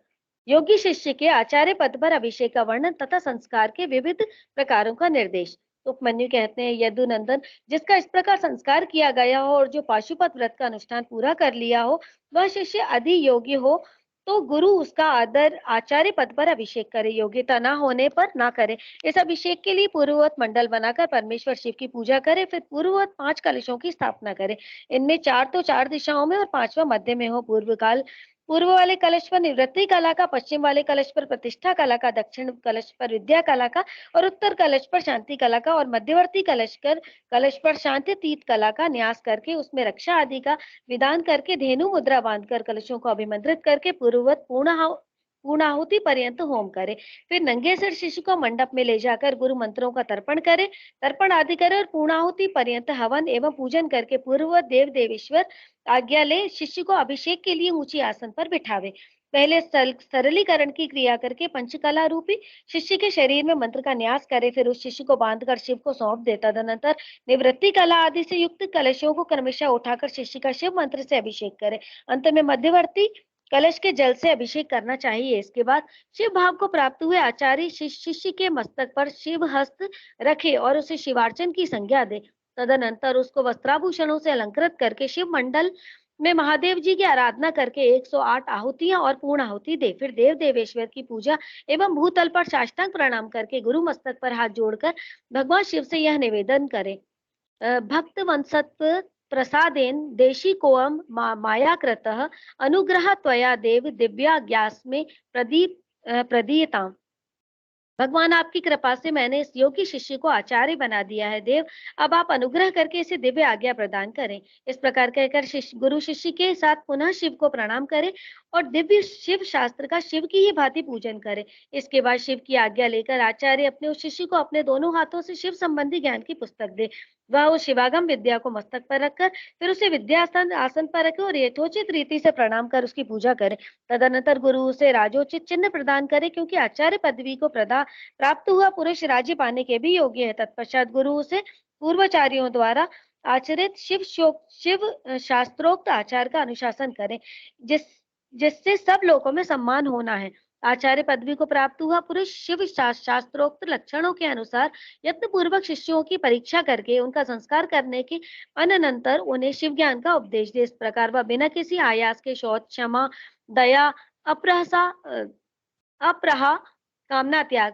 योगी शिष्य के आचार्य पद पर अभिषेक का वर्णन तथा संस्कार के विविध प्रकारों का निर्देश। उपमन्यु कहते हैं, यदुनंदन जिसका इस प्रकार संस्कार किया गया हो और जो पाशुपत व्रत का अनुष्ठान पूरा कर लिया हो, वह शिष्य अधि योगी हो तो गुरु उसका आदर आचार्य पद पर अभिषेक करे। योग्यता ना होने पर ना करे। इस अभिषेक के लिए पूर्ववत मंडल बनाकर परमेश्वर शिव की पूजा करे। फिर पूर्ववत 5 कलशों की स्थापना करे। इनमें 4 तो 4 दिशाओं में और 5वां मध्य में हो। पूर्व वाले कलश पर निवृत्ति कला का, पश्चिम वाले कलश पर प्रतिष्ठा कला का, दक्षिण कलश पर विद्या कला का और उत्तर कलश पर शांति कला का और मध्यवर्ती कलश पर शांति तीत कला का न्यास करके उसमें रक्षा आदि का विधान करके धेनु मुद्रा बांधकर कलशों को अभिमंत्रित करके पूर्ववत पूर्णाहुति पर्यंत होम करे। फिर नंगे सिर शिष्य को मंडप में ले जाकर गुरु मंत्रों का तर्पण आदि करे और पूर्णाहुति पर्यंत हवन एवं पूजन करके पूर्ववत देव देवेश्वर आज्ञा ले शिष्य को अभिषेक के लिए ऊंची आसन पर बिठावे। पहले सरलीकरण की क्रिया करके पंचकला रूपी शिष्य के शरीर में मंत्र का न्यास करे। फिर उस शिष्य को बांधकर शिव को सौंप देता। तदनंतर निवृत्ति कला आदि से युक्त कलशों को क्रमशः उठाकर शिष्य का शिव मंत्र से अभिषेक करे। अंत में मध्यवर्ती कलश के जल से अभिषेक करना चाहिए। इसके बाद शिव भाव को प्राप्त हुए आचार्य शिष्य के मस्तक पर शिव हस्त रखे और उसे शिवार्चन की संज्ञा दे। तदनंतर उसको वस्त्राभूषणों से अलंकृत करके शिव मंडल में महादेव जी की आराधना करके 108 आहुतियां और पूर्ण आहुति दे। फिर देव देवेश्वर की पूजा एवं भूतल पर साष्टांग प्रणाम करके गुरु मस्तक पर हाथ जोड़कर भगवान शिव से यह निवेदन करे, भक्त वंशत्व प्रसादेन देशी कोअम मायाकृतः अनुग्रह त्वया देव दिव्याज्ञास्मे प्रदीयताम्। भगवान आपकी कृपा से मैंने इस योगी शिष्य को आचार्य बना दिया है। देव, अब आप अनुग्रह करके इसे दिव्य आज्ञा प्रदान करें। इस प्रकार कहकर गुरु शिष्य के साथ पुनः शिव को प्रणाम करें और दिव्य शिव शास्त्र का शिव की ही भांति पूजन करें। इसके बाद शिव की आज्ञा लेकर आचार्य अपने उस शिष्य को अपने दोनों हाथों से शिव संबंधी ज्ञान की पुस्तक दे। वह उस शिवागम विद्या को मस्तक पर रखकर फिर उसे विद्यास्थान आसन पर रखे और यथोचित रीति से प्रणाम कर उसकी पूजा करे। तदनंतर गुरु उसे राजोचित चिन्ह प्रदान करे, क्योंकि आचार्य पदवी को प्राप्त हुआ पुरुष राज्य पाने के भी योग्य है। तत्पश्चात गुरु उसे पूर्वाचार्यों द्वारा आचरित शिव शास्त्रोक्त आचार का अनुशासन करें, जिससे सब लोगों में सम्मान होना है। आचार्य पदवी को प्राप्त हुआ पुरुष शिव शास्त्रोक्त लक्षणों के अनुसार यत्न पूर्वक शिष्यों की परीक्षा करके उनका संस्कार करने के अनंतर उन्हें शिव ज्ञान का उपदेश दे। इस प्रकार वह बिना किसी आयास के शौच, क्षमा, दया, अप्रहा, कामना त्याग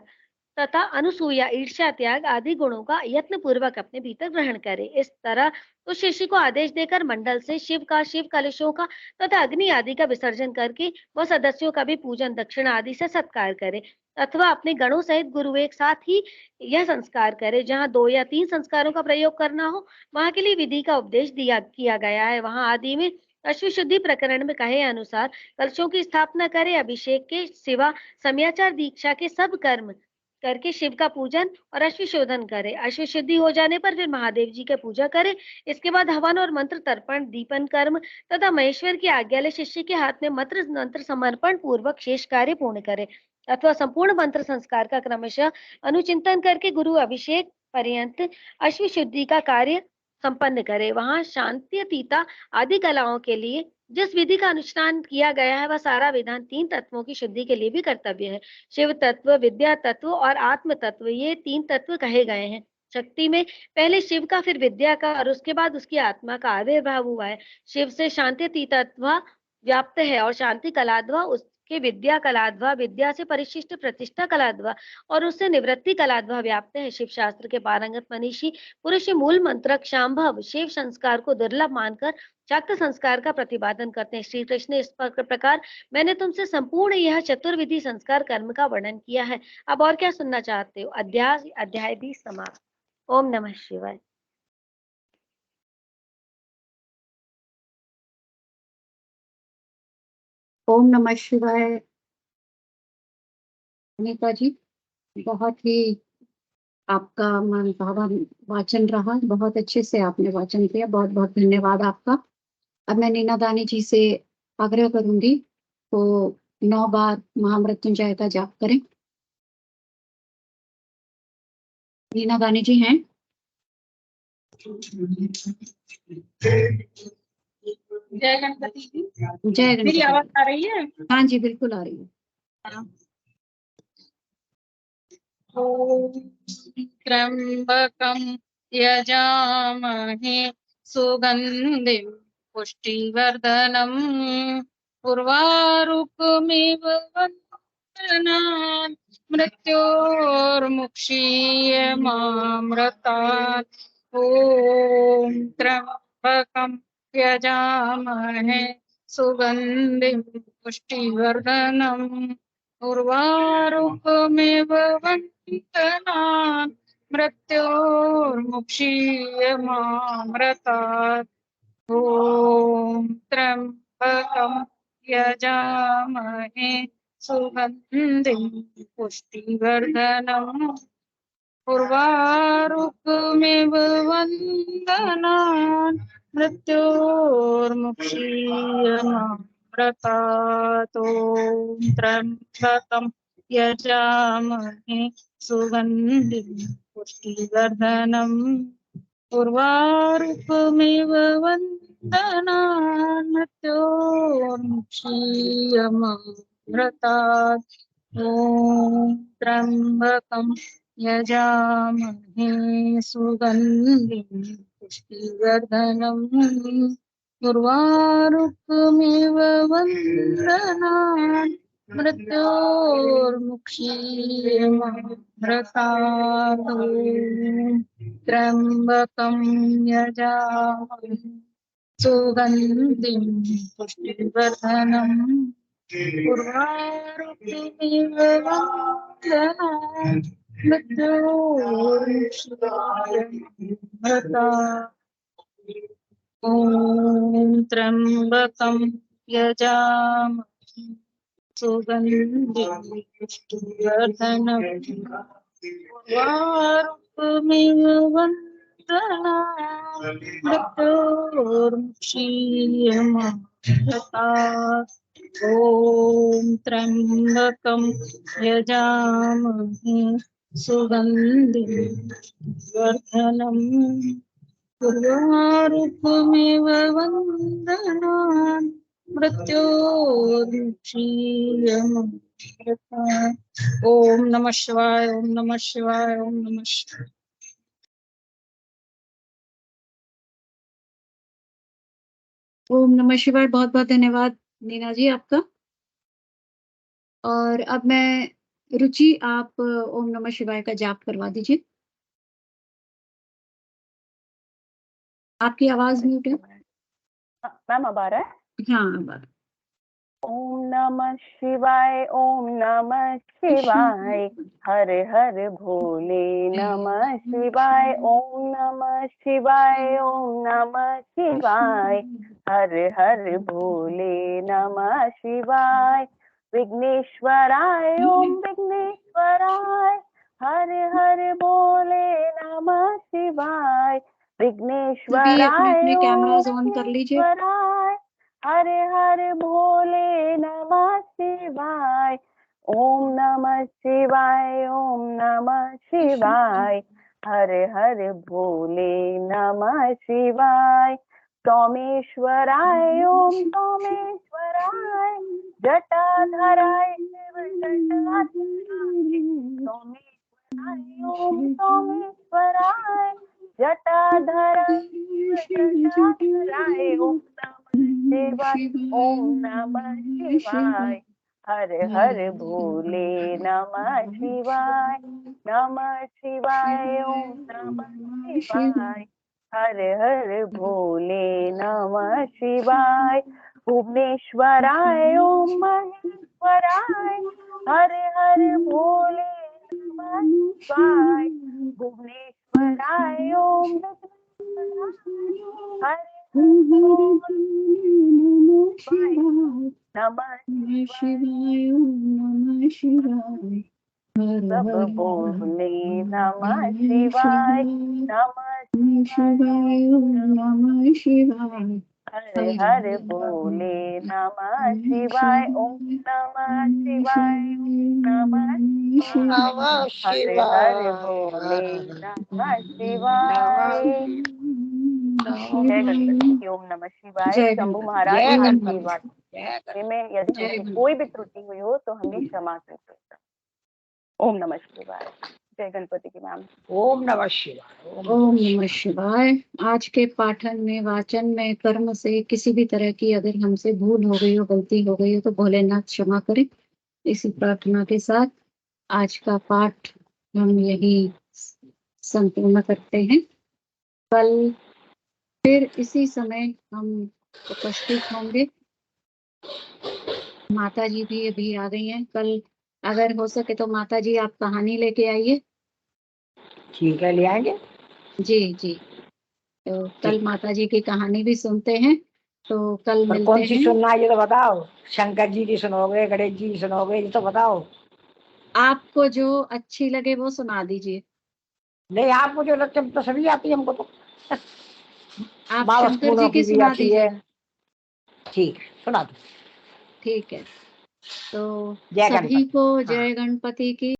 तथा अनुसूया, ईर्ष्या त्याग आदि गुणों का यत्न पूर्वक अपने भीतर ग्रहण करे। इस तरह उस शिष्य को आदेश देकर मंडल से शिव कलशों का तथा अग्नि आदि का विसर्जन करके वह सदस्यों का भी पूजन, दक्षिणा आदि से सत्कार करे, अथवा अपने गणों सहित गुरु एक साथ ही यह संस्कार करे। जहाँ 2 या 3 संस्कारों का प्रयोग करना हो, वहां के लिए विधि का उपदेश किया गया है। वहां आदि में अश्वशुद्धि प्रकरण में कहे अनुसार कलशों की स्थापना करे, अभिषेक के सिवा समयाचार दीक्षा के सब कर्म करके शिव का पूजन और अश्वशोधन करे। अश्वशुद्धि हो जाने पर फिर महादेव जी की पूजा करे। इसके बाद हवन और मंत्र तर्पण, दीपन कर्म तथा महेश्वर की आज्ञा ले शिष्य के हाथ में मंत्र समर्पण पूर्वक शेष कार्य पूर्ण करे, अथवा संपूर्ण मंत्र संस्कार का क्रमशः अनुचिंतन करके गुरु अभिषेक पर्यंत अश्वशुद्धि का कार्य संपन्न करे। वहां शांत्यतीता आदि कलाओं के लिए जिस विधि का अनुष्ठान किया गया है, वह सारा विधान 3 तत्वों की शुद्धि के लिए भी कर्तव्य है। शिव तत्व, विद्या तत्व और आत्म तत्व, ये 3 तत्व कहे गए हैं। शक्ति में पहले शिव का, फिर विद्या का और उसके बाद उसकी आत्मा का आविर्भाव हुआ है। शिव से शांत्यतीतत्व व्याप्त है और शांति कलाध्वा उसके विद्या कलाध्वा, विद्या से परिशिष्ट प्रतिष्ठा कलाध्वा और उससे निवृत्ति कलाध्वा व्याप्त है। शिव शास्त्र के पारंगत मनीषी पुरुष मूल मंत्र शांभव शिव संस्कार को दुर्लभ मानकर शाक्त संस्कार का प्रतिपादन करते हैं। श्री कृष्ण इस प्रकार मैंने तुमसे संपूर्ण यह चतुर्विधि संस्कार कर्म का वर्णन किया है। अब और क्या सुनना चाहते हो? अध्याय भी समाप्त। ओम नमः शिवाय। ओम नमः शिवाय। अनीता जी, बहुत ही आपका मन भावन वाचन रहा, बहुत अच्छे से आपने वाचन किया, बहुत बहुत धन्यवाद आपका। अब मैं नीना दानी जी से आग्रह करूंगी तो 9 बार महामृत्युंजय का जाप करें। नीना दानी जी हैं? जय गणपति जी। जय गणपति। मेरी आवाज आ रही है? हाँ जी, बिल्कुल आ रही है। त्र्यंबकं यजामहे सुगन्धिं पुष्टिवर्धनम् उर्वारुकमिव बन्धनान् मृत्योर्मुक्षीयमामृतात्। ॐ त्र्यंबकं यजामहे सुगन्धिं पुष्टिवर्धनम् उर्वारुकमिव बन्धनान् मृत्योर्मुक्षीयमामृतात्। ॐ त्र्यंबकं यजामहे सुगन्धिं पुष्टिवर्धनम् उर्वारुकमिव बन्धनान् मृत्योर्मुक्षीयमामृतात्। ॐ त्र्यंबकं यजामहे सुगन्धिं पुष्टिवर्धनम् उर्वारुकमिव बन्धनान् मृत्योर्मुक्षीयमामृतात्। ॐ त्र्यंबकं यजामहे सुगन्धिं पुष्टिवर्धनम् उर्वारुकमिव बन्धनान् मृत्योर्मुक्षीयमामृतात्। त्र्यंबकं यजामहे सुगन्धिं पुष्टिवर्धनम् उर्वारुकमिव वन्दनान् मृत्योर्मुक्षीयमामृता। ॐ त्र्यम्बकं यजामहे सुगन्धिं पुष्टिवर्धनम् उर्वारुकमिव वन्दनान् मृत्योर्मुक्षीयमामृता। ॐ त्र्यम्बकं यजामहे सुगन्धिं वर्धनम् उर्वारुकमिव वन्दनान् मृत्योर्मुक्षीयमामृता। ओम नमः शिवाय, ओम नमः शिवाय, ओम नमः शिवाय। ओम नमः शिवाय। बहुत बहुत धन्यवाद नीना जी आपका। और अब मैं रुचि, आप ओम नमः शिवाय का जाप करवा दीजिए। आपकी आवाज म्यूट है। मैम अब आ रहा है? हाँ अब आ रहा है। ओम नमः शिवाय, ओम नमः शिवाय, हर हर भोले नमः शिवाय। ओम नमः शिवाय, ओम नमः शिवाय, हर हर भोले नमः शिवाय। विघ्नेश्वराय ओम विघ्नेश्वराय, हर हर भोले नमः शिवाय। अभी विघ्नेश्वराय अपने ओम कैमराज ऑन कर लीजिए। विघ्नेश्वराय, हर हर भोले नमः शिवाय। ओम नमः शिवाय, ओम नमः शिवाय, हर हर भोले नमः शिवाय। सोमेश्वराय ओम सोमेश्वराय, जटाधराय शिव जटाधराय। सोमेश्वराय ओम सोमेश्वराय, जटाधराय शिव जटाधराय। ओम शिवाय, ओम नमः शिवाय, हर हर भोले नमः शिवाय। नमः शिवाय, ओम नमः शिवाय, हर हर भोले नमः शिवाय। भुवनेश्वराय ओम महेश्वराय, हर हर भोले नमः शिवाय। भुवनेश्वराय ओम विघ्नेश्वराय, हर नमः शिवाय, नमः शिवाय, सब बोले नमः शिवाय, नमः शिवाय, नमः शिवाय, हर हर बोले नमः शिवाय। ओम नमः शिवाय, नमः शिवाय, हर हर बोले नमः शिवाय। जय गणपति की। ओम नमः शिवाय। जय शंभू गणपति। महाराज जय का गणपति। आशीर्वाद में यदि हमसे कोई भी त्रुटि हुई हो तो हमें क्षमा करें। ओम नमः शिवाय। जय गणपति की मैम। ओम नमः शिवाय। ओम नमः शिवाय। आज के पाठन में, वाचन में, कर्म से किसी भी तरह की अगर हमसे भूल हो गई हो, गलती हो गई हो तो भोलेनाथ क्षमा करें। इसी प्रार्थना के साथ आज का पाठ हम यही संपूर्ण करते हैं। कल फिर इसी समय हम उपस्थित होंगे। माता जी भी अभी आ गई हैं। कल अगर हो सके तो माता जी आप कहानी लेके आइए। ठीक है, ले आएंगे। जी जी। तो कल माता जी की कहानी भी सुनते हैं। तो कल मिलते कौन सी हैं। सुनना है ये तो बताओ। शंकर जी की सुनोगे, गणेश जी की सुनोगे, ये तो बताओ। आपको जो अच्छी लगे वो सुना दीजिए। नहीं, आपको जो लगता है तो सभी आती है हमको तो। आप माँ शंकर जी की भी सुना आती है। दीजिए। ठीक है, सुना दो। ठीक है। तो जय सभी गणपति। को हाँ। जय गणपति की।